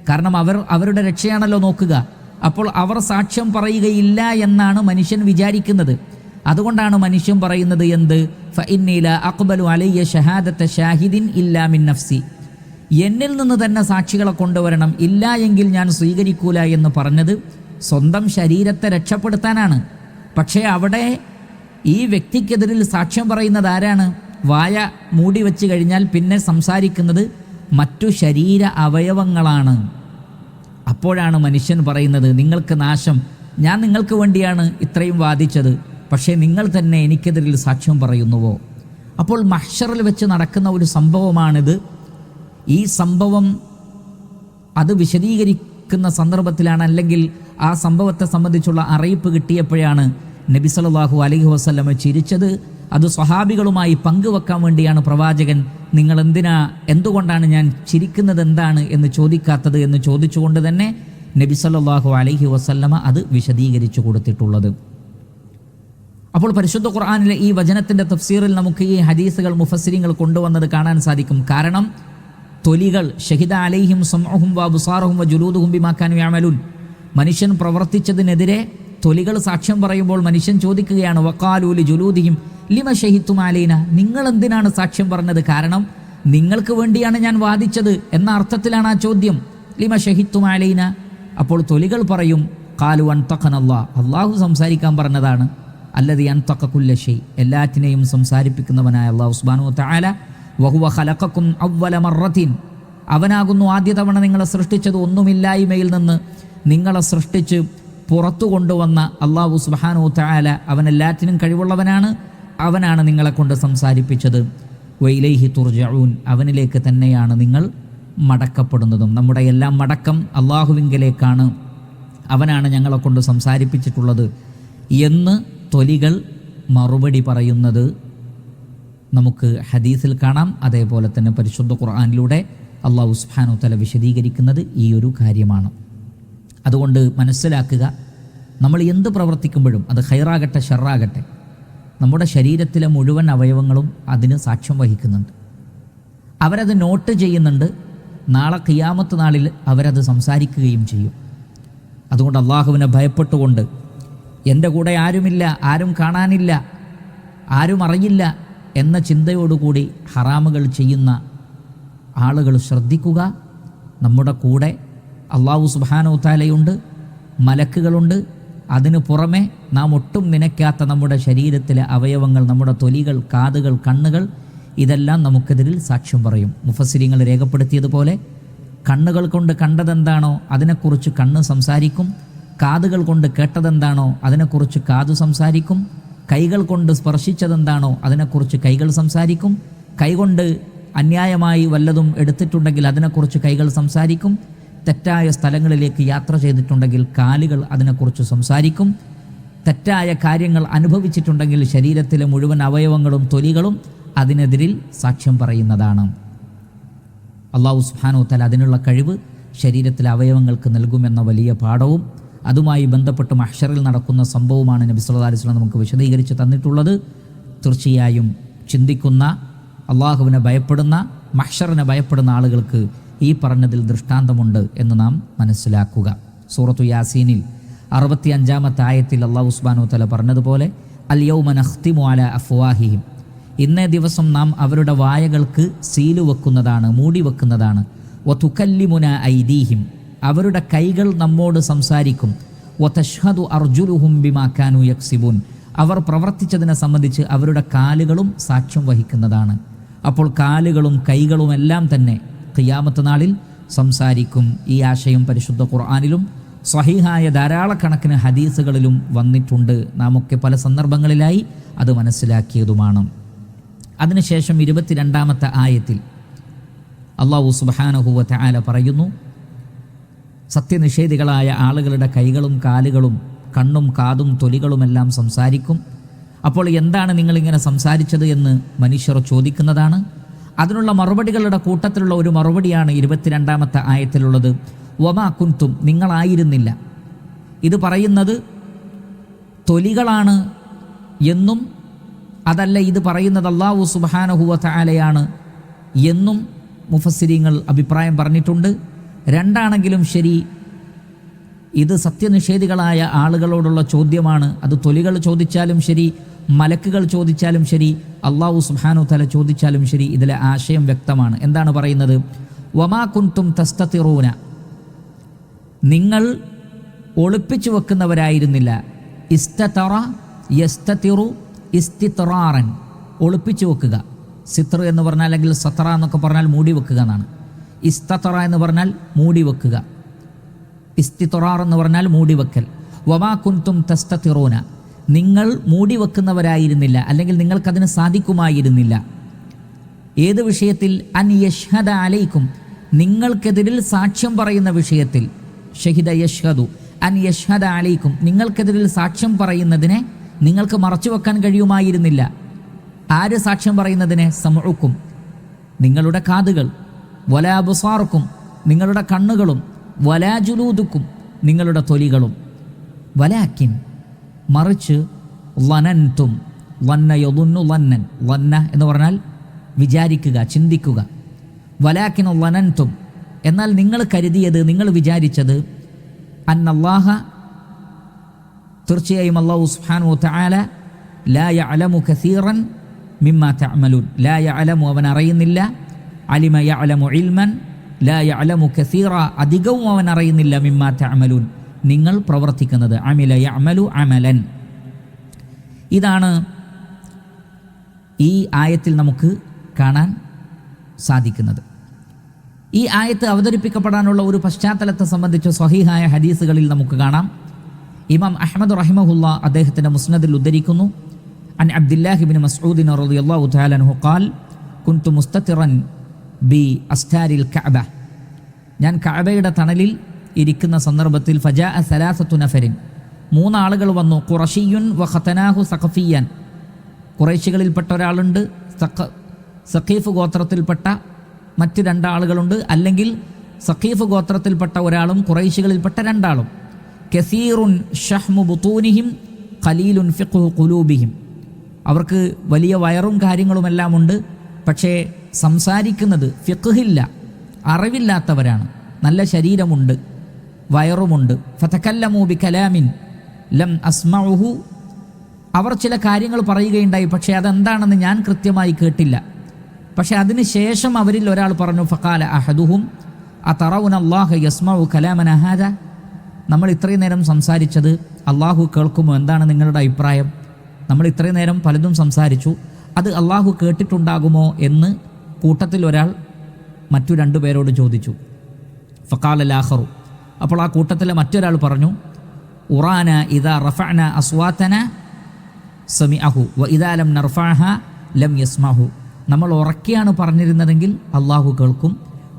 കാരണം അവരുടെ രക്ഷയാണല്ലോ നോക്കുക. അപ്പോൾ അവർ സാക്ഷ്യം പറയുകയില്ല എന്നാണ് മനുഷ്യൻ വിചാരിക്കുന്നത്. അതുകൊണ്ടാണ് മനുഷ്യൻ പറയുന്നത് എന്ത്? ഫഇന്നീ ലാ അഖ്ബലു അലയ്യ ഷഹാദത ഷാഹിദിൻ ഇല്ലാ മിൻ നഫ്സി, എന്നിൽ നിന്ന് തന്നെ സാക്ഷികളെ കൊണ്ടുവരണം, ഇല്ല എങ്കിൽ ഞാൻ സ്വീകരിക്കൂല എന്ന് പറഞ്ഞത് സ്വന്തം ശരീരത്തെ രക്ഷപ്പെടുത്താനാണ്. പക്ഷേ അവിടെ ഈ വ്യക്തിക്കെതിരിൽ സാക്ഷ്യം പറയുന്നത് ആരാണ്? വായ മൂടി വെച്ച് കഴിഞ്ഞാൽ പിന്നെ സംസാരിക്കുന്നത് മറ്റു ശരീര അവയവങ്ങളാണ്. അപ്പോഴാണ് മനുഷ്യൻ പറയുന്നത്, നിങ്ങൾക്ക് നാശം, ഞാൻ നിങ്ങൾക്ക് വേണ്ടിയാണ് ഇത്രയും വാദിച്ചത്, പക്ഷേ നിങ്ങൾ തന്നെ എനിക്കെതിരിൽ സാക്ഷ്യം പറയുന്നുവോ? അപ്പോൾ മഹ്ശറിൽ വെച്ച് നടക്കുന്ന ഒരു സംഭവമാണിത്. ഈ സംഭവം അത് വിശദീകരിക്കുന്ന സന്ദർഭത്തിലാണ്, അല്ലെങ്കിൽ ആ സംഭവത്തെ സംബന്ധിച്ചുള്ള അറിയിപ്പ് കിട്ടിയപ്പോഴാണ് നബി സല്ലല്ലാഹു അലൈഹി വസല്ലമ ചിരിച്ചത്. അത് സ്വഹാബികളുമായി പങ്കുവെക്കാൻ വേണ്ടിയാണ് പ്രവാചകൻ നിങ്ങൾ എന്തുകൊണ്ടാണ് ഞാൻ ചിരിക്കുന്നത് എന്താണ് എന്ന് ചോദിക്കാത്തത് എന്ന് ചോദിച്ചുകൊണ്ട് തന്നെ നബി സല്ലല്ലാഹു അലൈഹി വസല്ലമ അത് വിശദീകരിച്ചു കൊടുത്തിട്ടുള്ളത്. അപ്പോൾ പരിശുദ്ധ ഖുർആനിലെ ഈ വചനത്തിൻ്റെ തഫ്സീറിൽ നമുക്ക് ഈ ഹദീസുകൾ മുഫസ്സിരിങ്ങൾ കൊണ്ടുവന്നത് കാണാൻ സാധിക്കും. കാരണം തൊലികൾ ഷഹിദ അലൈഹിം സമഉഹും വഅബ്സാറുഹും വജുലൂദുഹും ബിമാ കാനൂ യഅമലൂൻ, മനുഷ്യൻ പ്രവർത്തിച്ചതിനെതിരെ തൊലികൾ സാക്ഷ്യം പറയുമ്പോൾ മനുഷ്യൻ ചോദിക്കുകയാണ്, വഖാലൂ ലിജുലൂദിഹിം ലിമ ഷഹിദ്തും അലൈന, നിങ്ങൾ എന്തിനാണ് സാക്ഷ്യം പറഞ്ഞത്? കാരണം നിങ്ങൾക്ക് വേണ്ടിയാണ് ഞാൻ വാദിച്ചത് എന്ന അർത്ഥത്തിലാണ് ആ ചോദ്യം. ലിമ ഷഹിദ്തും അലൈന. അപ്പോൾ തൊലികൾ പറയും, ഖാലു അൻതഖനല്ലാഹ്, അല്ലാഹു സംസാരിക്കാൻ പറഞ്ഞതാണ്. അല്ലദീ അൻതഖ കുല്ല ഷൈ, എല്ലാറ്റിനെയും സംസാരിപ്പിക്കുന്നവനായ അല്ലാഹു സുബ്ഹാനഹു വ തആല. വഹുവ ഖലഖക്കും അവ്വല മർറത്തിൻ, അവനാകുന്നു ആദ്യ തവണ നിങ്ങളെ സൃഷ്ടിച്ചത്. ഒന്നുമില്ലായ്മയിൽ നിന്ന് നിങ്ങളെ സൃഷ്ടിച്ച് പുറത്തു കൊണ്ടുവന്ന അല്ലാഹു സുബ്ഹാനഹു വ തആല അവൻ എല്ലാറ്റിനും കഴിവുള്ളവനാണ്. അവനാണ് നിങ്ങളെ കൊണ്ട് സംസാരിപ്പിച്ചത്. വഇലൈഹി തുർജഊൻ, അവനിലേക്ക് തന്നെയാണ് നിങ്ങൾ മടക്കപ്പെടുന്നതും. നമ്മുടെ എല്ലാം മടക്കം അല്ലാഹുവിങ്കലേക്കാണ്, അവനാണ് ഞങ്ങളെ കൊണ്ട് സംസാരിപ്പിച്ചിട്ടുള്ളത് എന്ന് തൊലികൾ മറുപടി പറയുന്നത് നമുക്ക് ഹദീസിൽ കാണാം. അതേപോലെ തന്നെ പരിശുദ്ധ ഖുർആനിലൂടെ അല്ലാഹു സുബ്ഹാനഹു വ തആല വിശദീകരിക്കുന്നത് ഈ ഒരു കാര്യമാണ്. അതുകൊണ്ട് മനസ്സിലാക്കുക, നമ്മൾ എന്ത് പ്രവർത്തിക്കുമ്പോഴും അത് ഖൈറാകട്ടെ ഷർറാകട്ടെ, നമ്മുടെ ശരീരത്തിലെ മുഴുവൻ അവയവങ്ങളും അതിന് സാക്ഷ്യം വഹിക്കുന്നുണ്ട്. അവരത് നോട്ട് ചെയ്യുന്നുണ്ട്. നാളെ ഖിയാമത്ത് നാളിൽ അവരത് സംസാരിക്കുകയും ചെയ്യും. അതുകൊണ്ട് അള്ളാഹുവിനെ ഭയപ്പെട്ടുകൊണ്ട്, എൻ്റെ കൂടെ ആരുമില്ല, ആരും കാണാനില്ല, ആരും അറിയില്ല എന്ന ചിന്തയോടുകൂടി ഹറാമുകൾ ചെയ്യുന്ന ആളുകൾ ശ്രദ്ധിക്കുക. നമ്മുടെ കൂടെ അല്ലാഹു സുബ്ഹാനഹു വ തആലയുണ്ട്, മലക്കുകളുണ്ട്. അതിനു പുറമെ നാം ഒട്ടും നനയ്ക്കാത്ത നമ്മുടെ ശരീരത്തിലെ അവയവങ്ങൾ, നമ്മുടെ തൊലികൾ, കാതുകൾ, കണ്ണുകൾ, ഇതെല്ലാം നമുക്കെതിരിൽ സാക്ഷ്യം പറയും. മുഫസ്സിരിങ്ങൾ രേഖപ്പെടുത്തിയതുപോലെ കണ്ണുകൾ കൊണ്ട് കണ്ടതെന്താണോ അതിനെക്കുറിച്ച് കണ്ണ് സംസാരിക്കും, കാതുകൾ കൊണ്ട് കേട്ടതെന്താണോ അതിനെക്കുറിച്ച് കാതു സംസാരിക്കും, കൈകൾ കൊണ്ട് സ്പർശിച്ചതെന്താണോ അതിനെക്കുറിച്ച് കൈകൾ സംസാരിക്കും, കൈകൊണ്ട് അന്യായമായി വല്ലതും എടുത്തിട്ടുണ്ടെങ്കിൽ അതിനെക്കുറിച്ച് കൈകൾ സംസാരിക്കും, തെറ്റായ സ്ഥലങ്ങളിലേക്ക് യാത്ര ചെയ്തിട്ടുണ്ടെങ്കിൽ കാലുകൾ അതിനെക്കുറിച്ച് സംസാരിക്കും, തെറ്റായ കാര്യങ്ങൾ അനുഭവിച്ചിട്ടുണ്ടെങ്കിൽ ശരീരത്തിലെ മുഴുവൻ അവയവങ്ങളും തൊലികളും അതിനെതിരിൽ സാക്ഷ്യം പറയുന്നതാണ്. അല്ലാഹു സുബ്ഹാനഹു വ തആല അതിനുള്ള കഴിവ് ശരീരത്തിലെ അവയവങ്ങൾക്ക് നൽകുമെന്ന വലിയ പാഠവും അതുമായി ബന്ധപ്പെട്ട് മഹ്ശറിൽ നടക്കുന്ന സംഭവമാണ് നബി സല്ലല്ലാഹു അലൈഹി വസല്ലം നമുക്ക് വിശദീകരിച്ച് തന്നിട്ടുള്ളത്. തീർച്ചയായും ചിന്തിക്കുന്ന, അള്ളാഹുവിനെ ഭയപ്പെടുന്ന, മഹ്ശറിനെ ഭയപ്പെടുന്ന ആളുകൾക്ക് ഈ പറഞ്ഞതിൽ ദൃഷ്ടാന്തമുണ്ട് എന്ന് നാം മനസ്സിലാക്കുക. സൂറത്തു യാസീനിൽ 65-ാമത്തെ ആയത്തിൽ അല്ലാഹു സുബ്ഹാനഹു വ തആല പറഞ്ഞതുപോലെ, അൽ യൗമ നഖ്തിമു അലാ അഫ്വാഹിഹിം, ഇന്നേ ദിവസം നാം അവരുടെ വായകൾക്ക് സീല് വെക്കുന്നതാണ്, മൂടി വെക്കുന്നതാണ്. വതുകല്ലിമുന ഐദീഹിം, അവരുടെ കൈകൾ നമ്മോട് സംസാരിക്കും. വതഷ്ഹദു അർജുലുഹും ബിമാ കാനൂ യക്സിബൂൻ, അവർ പ്രവർത്തിച്ചതിനെ സംബന്ധിച്ച് അവരുടെ കാലുകളും സാക്ഷ്യം വഹിക്കുന്നതാണ്. അപ്പോൾ കാലുകളും കൈകളും എല്ലാം തന്നെ ഖിയാമത്ത് നാളിൽ സംസാരിക്കും. ഈ ആശയം പരിശുദ്ധ ഖുർആനിലും സ്വഹീഹായ ധാരാളക്കണക്കിന് ഹദീസുകളിലും വന്നിട്ടുണ്ട്. നാമൊക്കെ പല സന്ദർഭങ്ങളിലായി അത് മനസ്സിലാക്കിയതുമാണ്. അതിനുശേഷം 22-ാമത്തെ ആയത്തിൽ അല്ലാഹു സുബ്ഹാനഹു വ തആല പറയുന്നു, സത്യനിഷേധികളായ ആളുകളുടെ കൈകളും കാലുകളും കണ്ണും കാതും തൊലികളുമെല്ലാം സംസാരിക്കും. അപ്പോൾ എന്താണ് നിങ്ങളിങ്ങനെ സംസാരിച്ചത് എന്ന് മനുഷ്യർ ചോദിക്കുന്നതാണ്. അതിനുള്ള മറുപടികളുടെ കൂട്ടത്തിലുള്ള ഒരു മറുപടിയാണ് 22-ാമത്തെ ആയത്തിലുള്ളത്. വമാ കുൻതും, നിങ്ങളായിരുന്നില്ല. ഇത് പറയുന്നത് തൊലികളാണ് എന്നും അതല്ല ഇത് പറയുന്നത് അല്ലാഹു സുബ്ഹാനഹു വ തആലയാണ് എന്നും മുഫസ്സിരീങ്ങൾ അഭിപ്രായം പറഞ്ഞിട്ടുണ്ട്. രണ്ടാണെങ്കിലും ശരി, ഇത് സത്യനിഷേധികളായ ആളുകളോടുള്ള ചോദ്യമാണ്. അത് തൊലികൾ ചോദിച്ചാലും ശരി, മലക്കുകൾ ചോദിച്ചാലും ശരി, അല്ലാഹു സുബ്ഹാനഹു തആല ചോദിച്ചാലും ശരി, ഇതിലെ ആശയം വ്യക്തമാണ്. എന്താണ് പറയുന്നത്? വമാ കുൻതും തസ്തതിറൂന, നിങ്ങൾ ഒളിപ്പിച്ചു വെക്കുന്നവരായിരുന്നില്ല. ഇസ്തതറ യസ്തതിറു ഇസ്തിത്റാറൻ, ഒളിപ്പിച്ചു വെക്കുക. സിത്ര എന്ന് പറഞ്ഞാൽ, അല്ലെങ്കിൽ സത്തറ എന്നൊക്കെ പറഞ്ഞാൽ മൂടി വെക്കുക എന്നാണ്. ഇസ്തതറ എന്ന് പറഞ്ഞാൽ മൂടി വെക്കുക, ഇസ്തിത്റാർ എന്ന് പറഞ്ഞാൽ മൂടി വെക്കൽ. വമാ കുൻതും തസ്തതിറൂന, നിങ്ങൾ മൂടി വെക്കുന്നവരായിരുന്നില്ല, അല്ലെങ്കിൽ നിങ്ങൾക്കതിന് സാധിക്കുമായിരുന്നില്ല. ഏത് വിഷയത്തിൽ? അൻ യഷ്ഹദ അലൈക്കും, നിങ്ങൾക്കെതിരിൽ സാക്ഷ്യം പറയുന്ന വിഷയത്തിൽ. ഷഹിദ യഷ്ഹദു, അൻ യഷ്ഹദ അലൈക്കും, നിങ്ങൾക്കെതിരിൽ സാക്ഷ്യം പറയുന്നതിനെ നിങ്ങൾക്ക് മറച്ചു വെക്കാൻ കഴിയുമായിരുന്നില്ല. ആര് സാക്ഷ്യം പറയുന്നതിനെ? സമഉക്കും, നിങ്ങളുടെ കാതുകൾ, വലാ ബസാറുക്കും, നിങ്ങളുടെ കണ്ണുകളും, വലാ ജുലൂദുക്കും, നിങ്ങളുടെ തൊലികളും. വലാക്കിൻ, മറിച്ച്, ലനൻതും, ലന്ന യദുന്നു ലന്നൻ, ലന്ന എന്ന് പറഞ്ഞാൽ വിചാരിക്കുക, ചിന്തിക്കുക. വലാക്കിൻ ലനൻതും, എന്നാൽ നിങ്ങൾ കരുതിയത്, നിങ്ങൾ വിചാരിച്ചത്, അന്നല്ലാഹ, തീർച്ചയായും അല്ലാഹു സുബ്ഹാനഹു വ തആല, ലാ യഅലമു കസീറൻ മിമ്മാ തഅമലൂൻ, ലാ യഅലമു, അവൻ അറിയുന്നില്ല, അലിമ യഅലമു ഇൽമൻ, ലാ യഅലമു കസീറ, അധികവും അവൻ അറിയുന്നില്ല, മിമ്മാ തഅമലൂൻ, നിങ്ങൾ പ്രവർത്തിക്കുന്നത്. അമില യഅമലു അമലൻ. ഇതാണ് ഈ ആയത്തിൽ നമുക്ക് കാണാൻ സാധിക്കുന്നത്. ഈ ആയത്ത് അവതരിപ്പിക്കപ്പെടാനുള്ള ഒരു പശ്ചാത്തലത്തെ സംബന്ധിച്ച് സ്വഹീഹായ ഹദീസുകളിൽ നമുക്ക് കാണാം. ഇമാം അഹ്മദ് റഹിമഹുല്ല അദ്ദേഹത്തിൻ്റെ മുസ്നദിൽ ഉദ്ധരിക്കുന്നു, അൻ അബ്ദുല്ലാഹി ഇബ്നു മസ്ഊദ് റളിയല്ലാഹു തആല അൻഹു ഖാൽ കുൻതു മുസ്തതിറൻ ബി അസ്താരിൽ കഅബ, ഞാൻ കഅബയുടെ തണലിൽ ഇരിക്കുന്ന സന്ദർഭത്തിൽ ഫജാഅ സലാസത്തു നഫരിൻ, 3 ആളുകൾ വന്നു. ഖുറശിയുൻ വ ഖതനാഹു സഖഫിയാൻ, ഖുറൈശികളിൽപ്പെട്ട ഒരാളുണ്ട്, സഖീഫ് ഗോത്രത്തിൽപ്പെട്ട മറ്റ് 2 ആളുകളുണ്ട്, അല്ലെങ്കിൽ സഖീഫ് ഗോത്രത്തിൽപ്പെട്ട ഒരാളും ഖുറൈശികളിൽപ്പെട്ട 2 ആളും. കസീറുൻ ഷഹ്മു ബുതൂനിഹിം ഖലീലുൻ ഫിഖ്ഹു ഖുലൂബിഹിം, അവർക്ക് വലിയ വയറും കാര്യങ്ങളുമെല്ലാം ഉണ്ട്, പക്ഷേ സംസാരിക്കുന്നത് ഫിഖ്ഹില്ല, അറിവില്ലാത്തവരാണ്. നല്ല ശരീരമുണ്ട്, വയറുമുണ്ട്. ഫതകല്ലമു ബികലാമിൻ ലം അസ്മഉഹു, അവർ ചില കാര്യങ്ങൾ പറയുകയുണ്ടായി, പക്ഷേ അതെന്താണെന്ന് ഞാൻ കൃത്യമായി കേട്ടില്ല. പക്ഷേ അതിന് ശേഷം അവരിൽ ഒരാൾ പറഞ്ഞു, ഫഖാല അഹദുഹും അതറൗന അല്ലാഹ യസ്മഉ കലാമന ഹാദാ, നമ്മൾ ഇത്രയും നേരം സംസാരിച്ചത് അള്ളാഹു കേൾക്കുമോ? എന്താണ് നിങ്ങളുടെ അഭിപ്രായം? നമ്മൾ ഇത്രയും നേരം പലതും സംസാരിച്ചു, അത് അള്ളാഹു കേട്ടിട്ടുണ്ടാകുമോ എന്ന് കൂട്ടത്തിൽ ഒരാൾ മറ്റു 2 പേരോട് ചോദിച്ചു. ഫഖാല ലാഖറു, അപ്പോൾ ആ കൂട്ടത്തിലെ മറ്റൊരാൾ പറഞ്ഞു, ഉറാന ഇദാ റഫഅന അസ്വാതന സമിഅഹു വ ഇദാ ലം നർഫഅഹ ലം യസ്മഅഹു, നമ്മൾ ഉറക്കെയാണ് പറഞ്ഞിരുന്നതെങ്കിൽ അള്ളാഹു കേൾക്കും,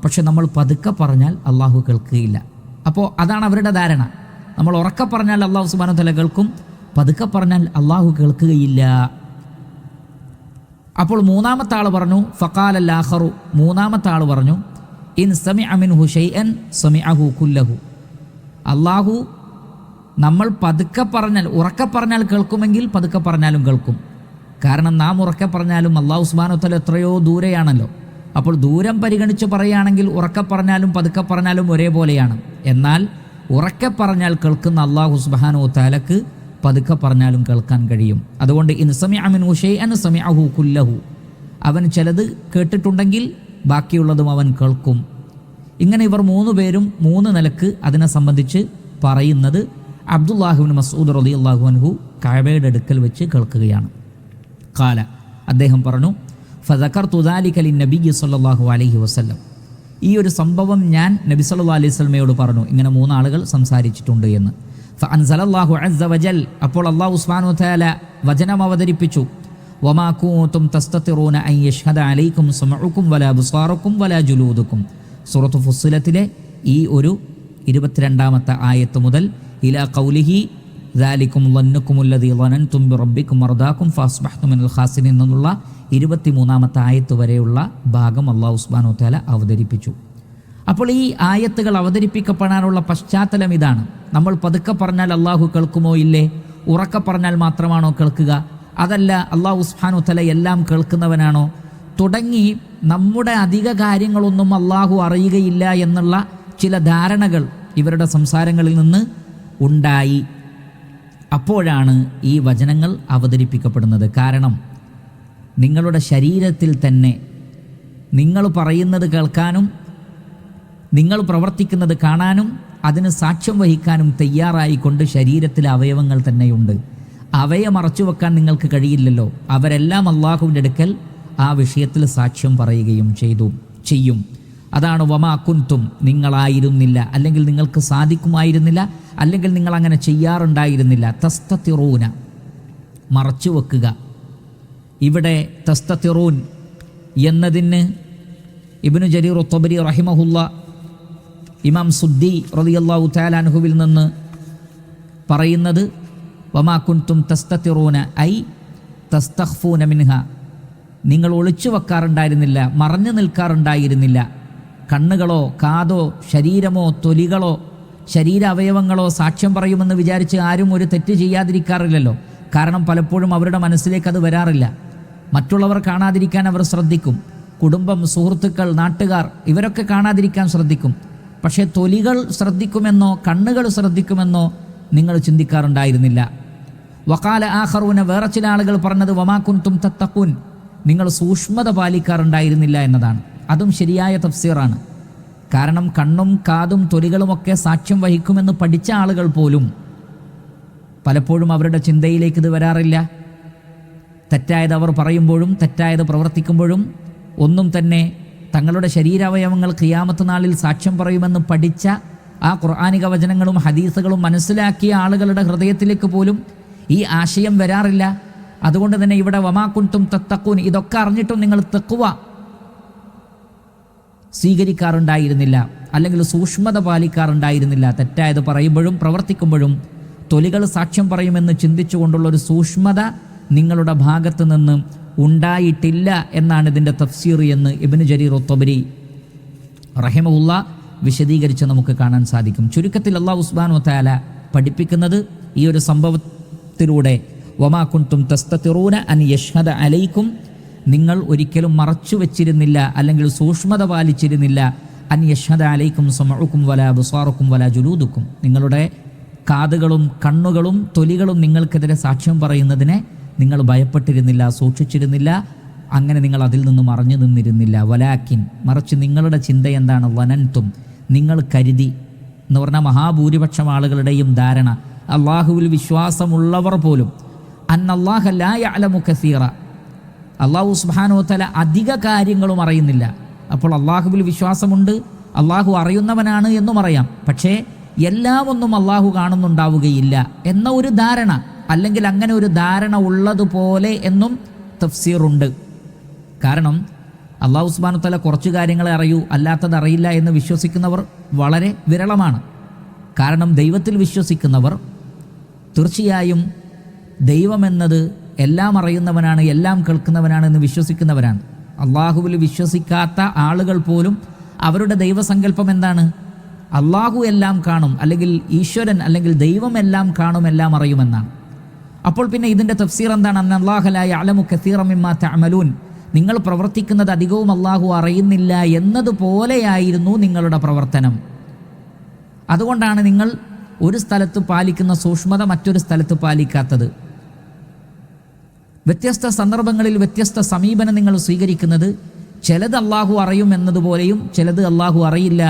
പക്ഷെ നമ്മൾ പതുക്കെ പറഞ്ഞാൽ അള്ളാഹു കേൾക്കുകയില്ല. അപ്പോൾ അതാണ് അവരുടെ ധാരണ. നമ്മൾ ഉറക്കെ പറഞ്ഞാൽ അള്ളാഹു സുബ്ഹാനഹു വ തആല കേൾക്കും, പതുക്കെ പറഞ്ഞാൽ അള്ളാഹു കേൾക്കുകയില്ല. അപ്പോൾ 3-ാമത്തെ ആൾ പറഞ്ഞു, ഫഖാല ലാഖറു, 3-ാമത്തെ ആൾ പറഞ്ഞു, ഇൻ സമിഅ മിൻഹു ഷൈഅൻ സമിഅഹു കുല്ലഹു, അള്ളാഹു നമ്മൾ പതുക്കെ പറഞ്ഞാൽ, ഉറക്കെ പറഞ്ഞാൽ കേൾക്കുമെങ്കിൽ പതുക്കെ പറഞ്ഞാലും കേൾക്കും. കാരണം നാം ഉറക്കെ പറഞ്ഞാലും അള്ളാഹു സുബ്ഹാനഹു വ തആല എത്രയോ ദൂരെയാണല്ലോ. അപ്പോൾ ദൂരം പരിഗണിച്ച് പറയുകയാണെങ്കിൽ ഉറക്കെ പറഞ്ഞാലും പതുക്കെ പറഞ്ഞാലും ഒരേപോലെയാണ്. എന്നാൽ ഉറക്കെ പറഞ്ഞാൽ കേൾക്കുന്ന അള്ളാഹു സുബ്ഹാനഹു വ തആലക്ക് പതുക്കെ പറഞ്ഞാലും കേൾക്കാൻ കഴിയും. അതുകൊണ്ട് ഇൻ സമിഅ മിൻഹു ഷൈഅൻ സമിഅഹു കുല്ലഹു, അവൻ ചിലത് കേട്ടിട്ടുണ്ടെങ്കിൽ ബാക്കിയുള്ളതും അവൻ കേൾക്കും. ഇങ്ങനെ ഇവർ 3 പേരും 3 നിലക്ക് അതിനെ സംബന്ധിച്ച് പറയുന്നത് അബ്ദുല്ലാഹി ഇബ്നു മസ്ഊദ് റളിയല്ലാഹു അൻഹു കഅബയുടെ അടുക്കൽ വെച്ച് കേൾക്കുകയാണ്. ഖാല, അദ്ദേഹം പറഞ്ഞു, ഫദകർതു ദാലിക ലിന്നബിയ്യി സ്വല്ലല്ലാഹു അലൈഹി വസല്ലം, ഈ ഒരു സംഭവം ഞാൻ നബി സല്ലല്ലാഹു അലൈഹി വസല്ലമയോട് പറഞ്ഞു, ഇങ്ങനെ 3 ആളുകൾ സംസാരിച്ചിട്ടുണ്ട് എന്ന്. ഫഅൻസലല്ലാഹു അസ്സ വജൽ, അപ്പോൾ അല്ലാഹു സുബ്ഹാനഹു വ തആല വചനം അവതരിപ്പിച്ചു, വമാ കുൻതും തസ്തതിറൂന അൻ യഷ്ഹദ അലൈക്കും സമഉക്കും വലാ അബ്സാറുക്കും വലാ ജുലൂദുക്കും, സൂറത്തു ഫുസ്സിലത്തിലെ ഈ ഒരു 22-ാമത്തെ ആയത്ത് മുതൽ ഇലാ ഖൗലിഹി ദാലികും ളന്നകുമുല്ലദീ ളനൻതും ബിറബ്ബികും അർദാകും ഫഅസ്ബഹ്തും മിനൽ ഖാസിരീൻ എന്നുള്ള 23-ാമത്തെ ആയത്ത് വരെയുള്ള ഭാഗം അല്ലാഹു സുബ്ഹാനഹു വ തആല അവതരിപ്പിച്ചു. അപ്പോൾ ഈ ആയത്തുകൾ അവതരിപ്പിക്കപ്പെടാനുള്ള പശ്ചാത്തലം ഇതാണ്. നമ്മൾ പതുക്കെ പറഞ്ഞാൽ അള്ളാഹു കേൾക്കുമോ ഇല്ലേ? ഉറക്കെ പറഞ്ഞാൽ മാത്രമാണോ കേൾക്കുക? അതല്ല അള്ളാഹു സുബ്ഹാനഹു വ തആല എല്ലാം കേൾക്കുന്നവനാണോ? തുടങ്ങി നമ്മുടെ അധിക കാര്യങ്ങളൊന്നും അള്ളാഹു അറിയുകയില്ല എന്നുള്ള ചില ധാരണകൾ ഇവരുടെ സംസാരങ്ങളിൽ നിന്ന് ഉണ്ടായി. അപ്പോഴാണ് ഈ വചനങ്ങൾ അവതരിപ്പിക്കപ്പെടുന്നത്. കാരണം നിങ്ങളുടെ ശരീരത്തിൽ തന്നെ നിങ്ങൾ പറയുന്നത് കേൾക്കാനും നിങ്ങൾ പ്രവർത്തിക്കുന്നത് കാണാനും അതിന് സാക്ഷ്യം വഹിക്കാനും തയ്യാറായിക്കൊണ്ട് ശരീരത്തിലെ അവയവങ്ങൾ തന്നെയുണ്ട്. അവയെ മറച്ചു വെക്കാൻ നിങ്ങൾക്ക് കഴിയില്ലല്ലോ. അവരെല്ലാം അള്ളാഹുവിൻ്റെ അടുക്കൽ ആ വിഷയത്തിൽ സാക്ഷ്യം പറയുകയും ചെയ്യും. അതാണ് വമാ കുൻതും, നിങ്ങളായിരുന്നില്ല, അല്ലെങ്കിൽ നിങ്ങൾക്ക് സാധിക്കുമായിരുന്നില്ല, അല്ലെങ്കിൽ നിങ്ങൾ അങ്ങനെ ചെയ്യാറുണ്ടായിരുന്നില്ല. തസ്തതിറൂന, മറച്ചു വെക്കുക. ഇവിടെ തസ്തതിറൂൻ എന്നതിന് ഇബ്നു ജരീർ അത്ത്-തബരി റഹിമഹുല്ല ഇമാം സുദ്ദി റളിയല്ലാഹു തആല അൻഹുവിൽ നിന്ന് പറയുന്നത് വമാ കുൻതും തസ്തതിറൂന ഐ തസ്തഖ്ഫൂന മിൻഹ, നിങ്ങൾ ഒളിച്ചു വെക്കാറുണ്ടായിരുന്നില്ല, മറഞ്ഞു നിൽക്കാറുണ്ടായിരുന്നില്ല. കണ്ണുകളോ കാതോ ശരീരമോ തൊലികളോ ശരീരാവയവങ്ങളോ സാക്ഷ്യം പറയുമെന്ന് വിചാരിച്ച് ആരും ഒരു തെറ്റ് ചെയ്യാതിരിക്കാറില്ലല്ലോ. കാരണം പലപ്പോഴും അവരുടെ മനസ്സിലേക്ക് അത് വരാറില്ല. മറ്റുള്ളവർ കാണാതിരിക്കാൻ അവർ ശ്രദ്ധിക്കും. കുടുംബം, സുഹൃത്തുക്കൾ, നാട്ടുകാർ ഇവരൊക്കെ കാണാതിരിക്കാൻ ശ്രദ്ധിക്കും. പക്ഷേ തൊലികൾ ശ്രദ്ധിക്കുമെന്നോ കണ്ണുകൾ ശ്രദ്ധിക്കുമെന്നോ നിങ്ങൾ ചിന്തിക്കാറുണ്ടായിരുന്നില്ല. വഖാല ആഖറൂന, വേറെ ചില ആളുകൾ പറഞ്ഞത് വമാ കുൻതും തത്തഖൂൻ, നിങ്ങൾ സൂക്ഷ്മത പാലിക്കാറുണ്ടായിരുന്നില്ല എന്നതാണ്. അതും ശരിയായ തഫ്സീറാണ്. കാരണം കണ്ണും കാതും തൊലികളുമൊക്കെ സാക്ഷ്യം വഹിക്കുമെന്ന് പഠിച്ച ആളുകൾ പോലും പലപ്പോഴും അവരുടെ ചിന്തയിലേക്ക് ഇത് വരാറില്ല. തെറ്റായത് അവർ പറയുമ്പോഴും തെറ്റായത് പ്രവർത്തിക്കുമ്പോഴും ഒന്നും തന്നെ തങ്ങളുടെ ശരീരാവയവങ്ങൾ ഖിയാമത്ത് നാളിൽ സാക്ഷ്യം പറയുമെന്ന് പഠിച്ച ആ ഖുർആനിക വചനങ്ങളും ഹദീസുകളും മനസ്സിലാക്കിയ ആളുകളുടെ ഹൃദയത്തിലേക്ക് പോലും ഈ ആശയം വരാറില്ല. അതുകൊണ്ട് തന്നെ ഇവിടെ വമാ കുൻതും തത്തഖൂൻ, ഇതൊക്കെ അറിഞ്ഞിട്ടും നിങ്ങൾ തഖ്വ സ്വീകരിക്കാറുണ്ടായിരുന്നില്ല, അല്ലെങ്കിൽ സൂക്ഷ്മത പാലിക്കാറുണ്ടായിരുന്നില്ല. തെറ്റായത് പറയുമ്പോഴും പ്രവർത്തിക്കുമ്പോഴും തൊലികൾ സാക്ഷ്യം പറയുമെന്ന് ചിന്തിച്ചുകൊണ്ടുള്ളൊരു സൂക്ഷ്മത നിങ്ങളുടെ ഭാഗത്ത് നിന്ന് ഉണ്ടായിട്ടില്ല എന്നാണ് ഇതിൻ്റെ തഫ്സീർ എന്ന് ഇബ്നു ജരീർ അത്ത്-തബരി റഹിമഹുല്ല വിശദീകരിച്ച് നമുക്ക് കാണാൻ സാധിക്കും. ചുരുക്കത്തിൽ അല്ലാഹു സുബ്ഹാനഹു വ തആല പഠിപ്പിക്കുന്നത് ഈ ഒരു സംഭവത്തിലൂടെ വമാ കുൻതും തസ്തതിറൂന അൻ യഷ്ഹദ അലൈക്കും, നിങ്ങൾ ഒരിക്കലും മറച്ചു വെച്ചിരുന്നില്ല അല്ലെങ്കിൽ സൂക്ഷ്മത പാലിച്ചിരുന്നില്ല. അൻ യഷ്ഹദ അലൈക്കും സമഉക്കും വലാ അബ്സാറുക്കും വലാ ജുലൂദുക്കും, നിങ്ങളുടെ കാതുകളും കണ്ണുകളും തൊലികളും നിങ്ങൾക്കെതിരെ സാക്ഷ്യം പറയുന്നതിനെ നിങ്ങൾ ഭയപ്പെട്ടിരുന്നില്ല, സൂക്ഷിച്ചിരുന്നില്ല. അങ്ങനെ നിങ്ങൾ അതിൽ നിന്ന് മറഞ്ഞു നിന്നിരുന്നില്ല. വലാക്കിൻ, മറിച്ച് നിങ്ങളുടെ ചിന്ത എന്താണ്? വനൻതും, നിങ്ങൾ കരുതി എന്ന് പറഞ്ഞാൽ മഹാഭൂരിപക്ഷം ആളുകളുടെയും ധാരണ, അള്ളാഹുവിൽ വിശ്വാസമുള്ളവർ പോലും അന്നല്ലാഹ ലാ യഅലമു കസീറ, അള്ളാഹു സുബ്ഹാനഹു വ തആല അധിക കാര്യങ്ങളും അറിയുന്നില്ല. അപ്പോൾ അള്ളാഹുവിൽ വിശ്വാസമുണ്ട്, അള്ളാഹു അറിയുന്നവനാണ് എന്നും അറിയാം. പക്ഷേ എല്ലാം ഒന്നും അള്ളാഹു കാണുന്നുണ്ടാവുകയില്ല എന്ന ഒരു ധാരണ, അല്ലെങ്കിൽ അങ്ങനെ ഒരു ധാരണ ഉള്ളതുപോലെ എന്നും തഫ്സീറുണ്ട്. കാരണം അള്ളാഹു സുബ്ഹാനഹു വ തആല കുറച്ച് കാര്യങ്ങളെ അറിയൂ, അല്ലാത്തത് അറിയില്ല എന്ന് വിശ്വസിക്കുന്നവർ വളരെ വിരളമാണ്. കാരണം ദൈവത്തിൽ വിശ്വസിക്കുന്നവർ തീർച്ചയായും ദൈവമെന്നത് എല്ലാം അറിയുന്നവനാണ്, എല്ലാം കേൾക്കുന്നവനാണ് എന്ന് വിശ്വസിക്കുന്നവരാണ്. അള്ളാഹുവിൽ വിശ്വസിക്കാത്ത ആളുകൾ പോലും അവരുടെ ദൈവസങ്കല്പം എന്താണ്? അള്ളാഹു എല്ലാം കാണും, അല്ലെങ്കിൽ ഈശ്വരൻ അല്ലെങ്കിൽ ദൈവം എല്ലാം കാണും, എല്ലാം അറിയുമെന്നാണ്. അപ്പോൾ പിന്നെ ഇതിൻ്റെ തഫ്സീർ എന്താണ്? അന്നല്ലാഹ ലാ യഅലമു കസീറൻ മിമ്മാ തഅമലൂൻ, നിങ്ങൾ പ്രവർത്തിക്കുന്നത് അധികവും അള്ളാഹു അറിയുന്നില്ല എന്നതുപോലെയായിരുന്നു നിങ്ങളുടെ പ്രവർത്തനം. അതുകൊണ്ടാണ് നിങ്ങൾ ഒരു സ്ഥലത്ത് പാലിക്കുന്ന സൂക്ഷ്മത മറ്റൊരു സ്ഥലത്ത് പാലിക്കാത്തത്. വ്യത്യസ്ത സന്ദർഭങ്ങളിൽ വ്യത്യസ്ത സമീപനം നിങ്ങൾ സ്വീകരിക്കുന്നത്. ചിലത് അള്ളാഹു അറിയും എന്നതുപോലെയും ചിലത് അള്ളാഹു അറിയില്ല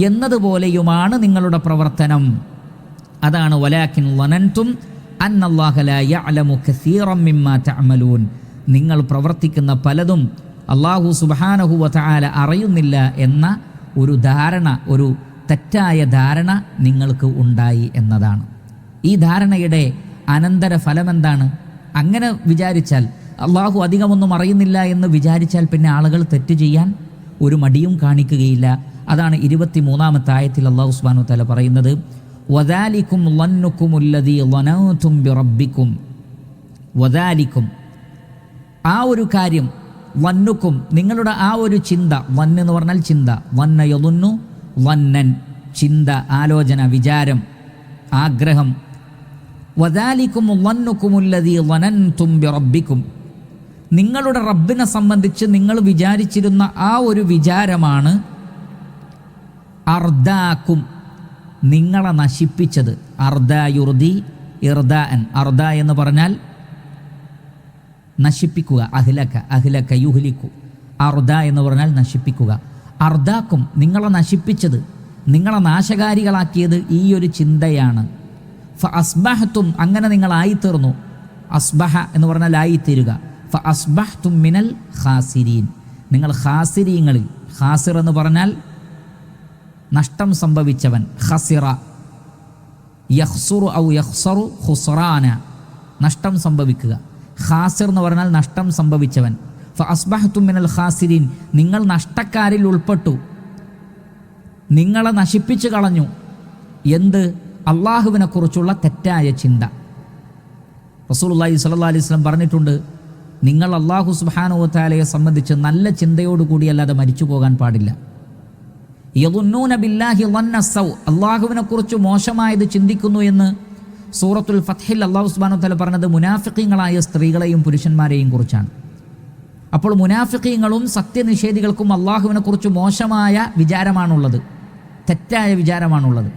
എന്നതുപോലെയുമാണ് നിങ്ങളുടെ പ്രവർത്തനം. അതാണ് വലാകിൻ വനൻതും അന്നല്ലാഹ ലാ യഅലമു കസീറൻ മിമ്മാ തഅമലൂൻ, നിങ്ങൾ പ്രവർത്തിക്കുന്ന പലതും അള്ളാഹു സുബ്ഹാനഹു വ തആല അറിയുന്നില്ല എന്ന ഒരു ധാരണ, ഒരു തെറ്റായ ധാരണ നിങ്ങൾക്ക് ഉണ്ടായി എന്നതാണ്. ഈ ധാരണയുടെ അനന്തര ഫലമെന്താണ്? അങ്ങനെ വിചാരിച്ചാൽ, അള്ളാഹു അധികമൊന്നും അറിയുന്നില്ല എന്ന് വിചാരിച്ചാൽ പിന്നെ ആളുകൾ തെറ്റ് ചെയ്യാൻ ഒരു മടിയും കാണിക്കുകയില്ല. അതാണ് 23-ാമത്തെ ആയത്തിൽ അള്ളാഹു സുബ്ഹാനഹു വ തആല പറയുന്നത് വദാലിക്കും ലന്നുക്കുമുല്ലദീ ലനൗതും ബിറബ്ബിക്കും. വദാലിക്കും, ആ ഒരു കാര്യം, വന്നുക്കും, നിങ്ങളുടെ ആ ഒരു ചിന്ത, വന്ന് എന്ന് പറഞ്ഞാൽ ചിന്ത, വന്ന യളുന്നു വന്നൻ, ചിന്ത, ആലോചന, വിചാരം, ആഗ്രഹം. വദാലിക്കും ലന്നുക്കുമുല്ലദീ ലനൻതും ബിറബ്ബിക്കും, നിങ്ങളുടെ റബ്ബിനെ സംബന്ധിച്ച് നിങ്ങൾ വിചാരിച്ചിരുന്ന ആ ഒരു വിചാരമാണ് അർദാക്കും, നിങ്ങളെ നശിപ്പിച്ചത്. അർദ യുർദി ഇർദാൻ, അർദ എന്ന് പറഞ്ഞാൽ നശിപ്പിക്കുക. അഹ്ലക യുഹ്ലിക്കു, അർദ എന്ന് പറഞ്ഞാൽ നശിപ്പിക്കുക. അർദാക്കും, നിങ്ങളെ നശിപ്പിച്ചത്, നിങ്ങളെ നാശകാരികളാക്കിയത് ഈ ഒരു ചിന്തയാണ്. ഫഅസ്ബഹ്തും, അങ്ങനെ നിങ്ങളായിത്തീർന്നു. അസ്ബഹ എന്ന് പറഞ്ഞാൽ ആയിത്തീരുക. ഫഅസ്ബഹ്തും മിനൽ ഖാസിരീൻ, നിങ്ങൾ ഖാസിരീങ്ങളിൽ, ഖാസിർ എന്ന് പറഞ്ഞാൽ നഷ്ടം സംഭവിച്ചവൻ. ഖസിറ യഖ്സുറു ഔ യഖ്സറു ഖുസ്റാന, നഷ്ടം സംഭവിക്കുക. ഖാസിർ എന്ന് പറഞ്ഞാൽ നഷ്ടം സംഭവിച്ചവൻ. ഫഅസ്ബഹ്തും മിനൽ ഖാസിരീൻ, നിങ്ങൾ നഷ്ടക്കാരിൽ ഉൾപ്പെട്ടു, നിങ്ങളെ നശിപ്പിച്ചു കളഞ്ഞു. എന്ത്? അള്ളാഹുവിനെ കുറിച്ചുള്ള തെറ്റായ ചിന്ത. റസൂലുള്ളാഹി സ്വല്ലല്ലാഹു അലൈഹി വസല്ലം പറഞ്ഞിട്ടുണ്ട്, നിങ്ങൾ അള്ളാഹു സുബ്ഹാനഹു വ തആലയെ സംബന്ധിച്ച് നല്ല ചിന്തയോടുകൂടി അല്ലാതെ മരിച്ചു പോകാൻ പാടില്ല. യദുന്നൂന ബില്ലാഹി ളന്ന സൗ, അള്ളാഹുവിനെ കുറിച്ച് മോശമായത് ചിന്തിക്കുന്നു എന്ന് സൂറത്തുൽ ഫത്ഹിൽ അള്ളാഹു സുബ്ഹാനഹു വ തആല പറഞ്ഞത് മുനാഫിഖീങ്ങളായ സ്ത്രീകളെയും പുരുഷന്മാരെയും കുറിച്ചാണ്. അപ്പോൾ മുനാഫിഖീങ്ങളും സത്യനിഷേധികൾക്കും അള്ളാഹുവിനെ കുറിച്ച് മോശമായ വിചാരമാണുള്ളത്, തെറ്റായ വിചാരമാണുള്ളത്.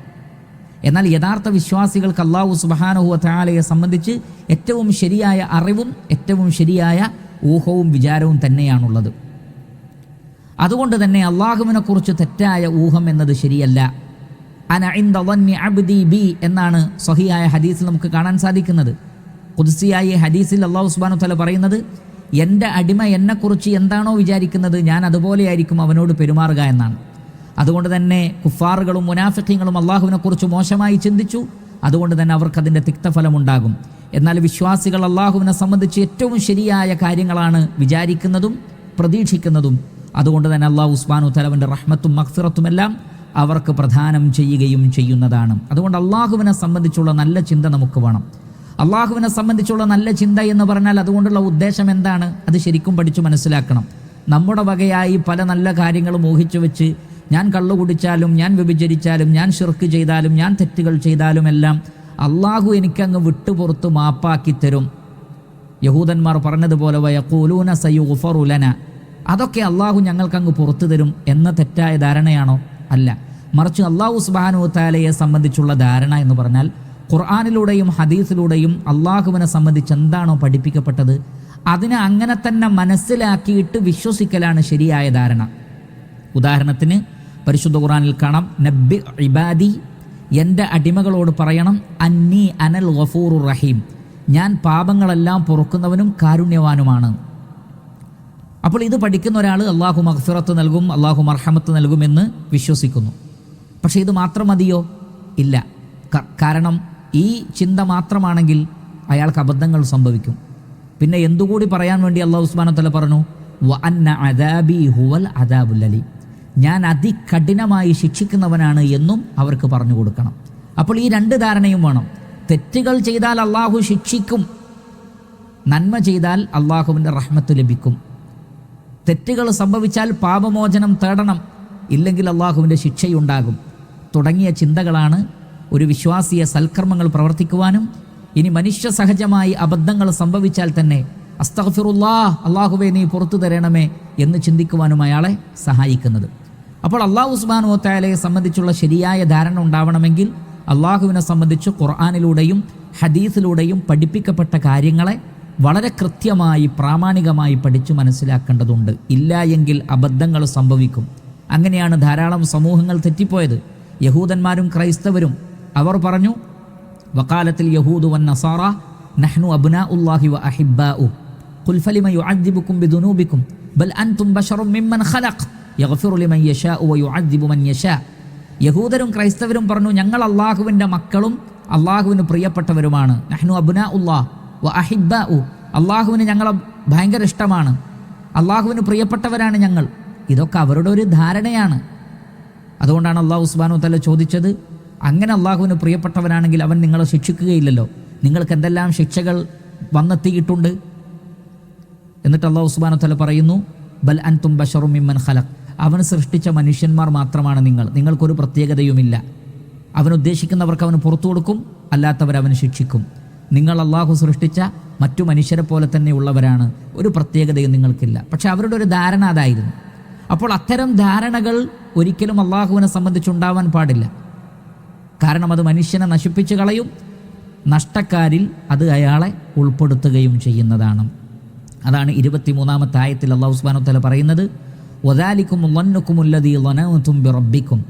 എന്നാൽ യഥാർത്ഥ വിശ്വാസികൾക്ക് അള്ളാഹു സുബ്ഹാനഹു വ തആലയെ സംബന്ധിച്ച് ഏറ്റവും ശരിയായ അറിവും ഏറ്റവും ശരിയായ ഊഹവും വിചാരവും തന്നെയാണുള്ളത്. അതുകൊണ്ട് തന്നെ അള്ളാഹുവിനെ കുറിച്ച് തെറ്റായ ഊഹം എന്നത് ശരിയല്ല. അന ഇൻദ ളന്നി അബ്ദി ബി എന്നാണ് സ്വഹീഹായ ഹദീസിൽ നമുക്ക് കാണാൻ സാധിക്കുന്നത്. ഖുദ്സിയായ ഹദീസിൽ അള്ളാഹു സുബ്ഹാനഹു വ തആല പറയുന്നത്, എൻ്റെ അടിമ എന്നെക്കുറിച്ച് എന്താണോ വിചാരിക്കുന്നത് ഞാൻ അതുപോലെയായിരിക്കും അവനോട് പെരുമാറുക എന്നാണ്. അതുകൊണ്ട് തന്നെ കുഫാറുകളും മുനാഫിഖീങ്ങളും അള്ളാഹുവിനെ കുറിച്ച് മോശമായി ചിന്തിച്ചു. അതുകൊണ്ട് തന്നെ അവർക്കതിൻ്റെ തിക്തഫലമുണ്ടാകും. എന്നാൽ വിശ്വാസികൾ അള്ളാഹുവിനെ സംബന്ധിച്ച് ഏറ്റവും ശരിയായ കാര്യങ്ങളാണ് വിചാരിക്കുന്നതും പ്രതീക്ഷിക്കുന്നതും. അതുകൊണ്ട് തന്നെ അള്ളാഹു സുബ്ഹാനഹു വ തആലയുടെ റഹ്മത്തും മഗ്ഫിറത്തുമെല്ലാം അവർക്ക് പ്രദാനം ചെയ്യുകയും ചെയ്യുന്നതാണ്. അതുകൊണ്ട് അള്ളാഹുവിനെ സംബന്ധിച്ചുള്ള നല്ല ചിന്ത നമുക്ക് വേണം. അള്ളാഹുവിനെ സംബന്ധിച്ചുള്ള നല്ല ചിന്ത എന്ന് പറഞ്ഞാൽ അതുകൊണ്ടുള്ള ഉദ്ദേശം എന്താണ്? അത് ശരിക്കും പഠിച്ചു മനസ്സിലാക്കണം. നമ്മുടെ വകയായി പല നല്ല കാര്യങ്ങളും ഊഹിച്ചു വെച്ച് ഞാൻ കള്ളു കുടിച്ചാലും ഞാൻ വ്യഭിചരിച്ചാലും ഞാൻ ശിർക്ക് ചെയ്താലും ഞാൻ തെറ്റുകൾ ചെയ്താലും എല്ലാം അള്ളാഹു എനിക്കങ്ങ് വിട്ടുപുറത്ത് മാപ്പാക്കി തരും. യഹൂദന്മാർ പറഞ്ഞതുപോലെ വയഖൂലൂന സയുഗ്ഫറു ലനാ, അതൊക്കെ അള്ളാഹു ഞങ്ങൾക്കങ്ങ് പുറത്തു തരും എന്ന തെറ്റായ ധാരണയാണോ? അല്ല. മറിച്ച് അള്ളാഹു സുബ്ഹാനഹു വ തആലയെ സംബന്ധിച്ചുള്ള ധാരണ എന്ന് പറഞ്ഞാൽ ഖുർആനിലൂടെയും ഹദീസിലൂടെയും അള്ളാഹുവിനെ സംബന്ധിച്ച് എന്താണോ പഠിപ്പിക്കപ്പെട്ടത് അതിനെ അങ്ങനെ തന്നെ മനസ്സിലാക്കിയിട്ട് വിശ്വസിക്കലാണ് ശരിയായ ധാരണ. ഉദാഹരണത്തിന് പരിശുദ്ധ ഖുർആനിൽ കാണാം, നബ്ബി ഇബാദി, എൻ്റെ അടിമകളോട് പറയണം, അന്നി അനൽ ഗഫൂറുർ റഹീം, ഞാൻ പാപങ്ങളെല്ലാം പൊറുക്കുന്നവനും കാരുണ്യവാനുമാണ്. അപ്പോൾ ഇത് പഠിക്കുന്ന ഒരാൾ അള്ളാഹു മഗ്ഫിറത്ത് നൽകും, അള്ളാഹു മർഹമത്ത് നൽകുമെന്ന് വിശ്വസിക്കുന്നു. പക്ഷേ ഇത് മാത്രം മതിയോ? ഇല്ല. കാരണം ഈ ചിന്ത മാത്രമാണെങ്കിൽ അയാൾക്ക് അബദ്ധങ്ങൾ സംഭവിക്കും. പിന്നെ എന്തുകൂടി പറയാൻ വേണ്ടി അള്ളാഹു സുബ്ഹാനഹു വ തആല പറഞ്ഞു, വ അന്ന അദാബി ഹുവൽ അദാബുൽ അലീം, ഞാൻ അതികഠിനമായി ശിക്ഷിക്കുന്നവനാണ് എന്നും അവർക്ക് പറഞ്ഞു കൊടുക്കണം. അപ്പോൾ ഈ രണ്ട് ധാരണയും വേണം. തെറ്റുകൾ ചെയ്താൽ അള്ളാഹു ശിക്ഷിക്കും, നന്മ ചെയ്താൽ അള്ളാഹുവിൻ്റെ റഹ്മത്ത് ലഭിക്കും. തെറ്റുകൾ സംഭവിച്ചാൽ പാപമോചനം തേടണം, ഇല്ലെങ്കിൽ അള്ളാഹുവിൻ്റെ ശിക്ഷയുണ്ടാകും. തുടങ്ങിയ ചിന്തകളാണ് ഒരു വിശ്വാസിയെ സൽക്കർമ്മങ്ങൾ പ്രവർത്തിക്കുവാനും ഇനി മനുഷ്യ സഹജമായി അബദ്ധങ്ങൾ സംഭവിച്ചാൽ തന്നെ അസ്തഗ്ഫിറുല്ലാഹ്, അള്ളാഹുവേ നീ പുറത്തു തരണമേ എന്ന് ചിന്തിക്കുവാനും അയാളെ സഹായിക്കുന്നത്. അപ്പോൾ അള്ളാഹു സുബ്ഹാനഹു വ തആലയെ സംബന്ധിച്ചുള്ള ശരിയായ ധാരണ ഉണ്ടാവണമെങ്കിൽ അള്ളാഹുവിനെ സംബന്ധിച്ച് ഖുർആനിലൂടെയും ഹദീസിലൂടെയും പഠിപ്പിക്കപ്പെട്ട കാര്യങ്ങളെ വളരെ കൃത്യമായി പ്രാമാണികമായി പഠിച്ചു മനസ്സിലാക്കേണ്ടതുണ്ട്. ഇല്ല എങ്കിൽ അബദ്ധങ്ങൾ സംഭവിക്കും. അങ്ങനെയാണ് ധാരാളം സമൂഹങ്ങൾ തെറ്റിപ്പോയത്. യഹൂദന്മാരും ക്രൈസ്തവരും അവർ പറഞ്ഞു, വഖാലത്തിൽ യഹൂദു വൻ നസാറ നഹ്നു അബ്നാഉല്ലാഹി വ അഹിബ്ബാഉ ഖുൽ ഫലിമ യുഅദ്ദിബുകും ബിദുനൂബികും ബൽ അൻതും ബശറും മിമ്മൻ ഖലഖ് യഗ്ഫിറു ലിമൻ യശാഉ വ യുഅദ്ദിബു മൻ യശാ. യഹൂദരും ക്രൈസ്തവരും പറഞ്ഞു, ഞങ്ങൾ അള്ളാഹുവിൻ്റെ മക്കളും അള്ളാഹുവിന് പ്രിയപ്പെട്ടവരുമാണ്. നഹ്നു അബ്നാഉല്ലാഹ് വ അഹിബ്ബാഉ, അള്ളാഹുവിന് ഞങ്ങളെ ഭയങ്കര ഇഷ്ടമാണ്, അള്ളാഹുവിന് പ്രിയപ്പെട്ടവരാണ് ഞങ്ങൾ. ഇതൊക്കെ അവരുടെ ഒരു ധാരണയാണ്. അതുകൊണ്ടാണ് അള്ളാഹു സുബ്ഹാനഹു വ തആല ചോദിച്ചത്, അങ്ങനെ അള്ളാഹുവിന് പ്രിയപ്പെട്ടവനാണെങ്കിൽ അവൻ നിങ്ങളെ ശിക്ഷിക്കുകയില്ലല്ലോ. നിങ്ങൾക്ക് എന്തെല്ലാം ശിക്ഷകൾ വന്നെത്തിയിട്ടുണ്ട്. എന്നിട്ട് അള്ളാഹു സുബ്ഹാനഹു വ തആല പറയുന്നു, ബൽ അൻതും ബശറും മിമ്മൻ ഖലഖ്, അവൻ സൃഷ്ടിച്ച മനുഷ്യന്മാർ മാത്രമാണ് നിങ്ങൾക്കൊരു പ്രത്യേകതയുമില്ല. അവൻ ഉദ്ദേശിക്കുന്നവർക്ക് അവന് പുറത്തു കൊടുക്കും, അല്ലാത്തവരവന് ശിക്ഷിക്കും. നിങ്ങൾ അള്ളാഹു സൃഷ്ടിച്ച മറ്റു മനുഷ്യരെ പോലെ തന്നെ ഉള്ളവരാണ്, ഒരു പ്രത്യേകതയും നിങ്ങൾക്കില്ല. പക്ഷെ അവരുടെ ഒരു ധാരണ അതായിരുന്നു. അപ്പോൾ അത്തരം ധാരണകൾ ഒരിക്കലും അള്ളാഹുവിനെ സംബന്ധിച്ചുണ്ടാവാൻ പാടില്ല. കാരണം അത് മനുഷ്യനെ നശിപ്പിച്ചു കളയും, നഷ്ടക്കാരിൽ അത് അയാളെ ഉൾപ്പെടുത്തുകയും ചെയ്യുന്നതാണ്. അതാണ് 23-ാമത്തെ ആയത്തിൽ അല്ലാഹു സുബ്ഹാനഹു വ തആല പറയുന്നത്, വദാലികും ളന്നകുമുല്ലദീ ളനഅതും ബിറബ്ബിക്കും,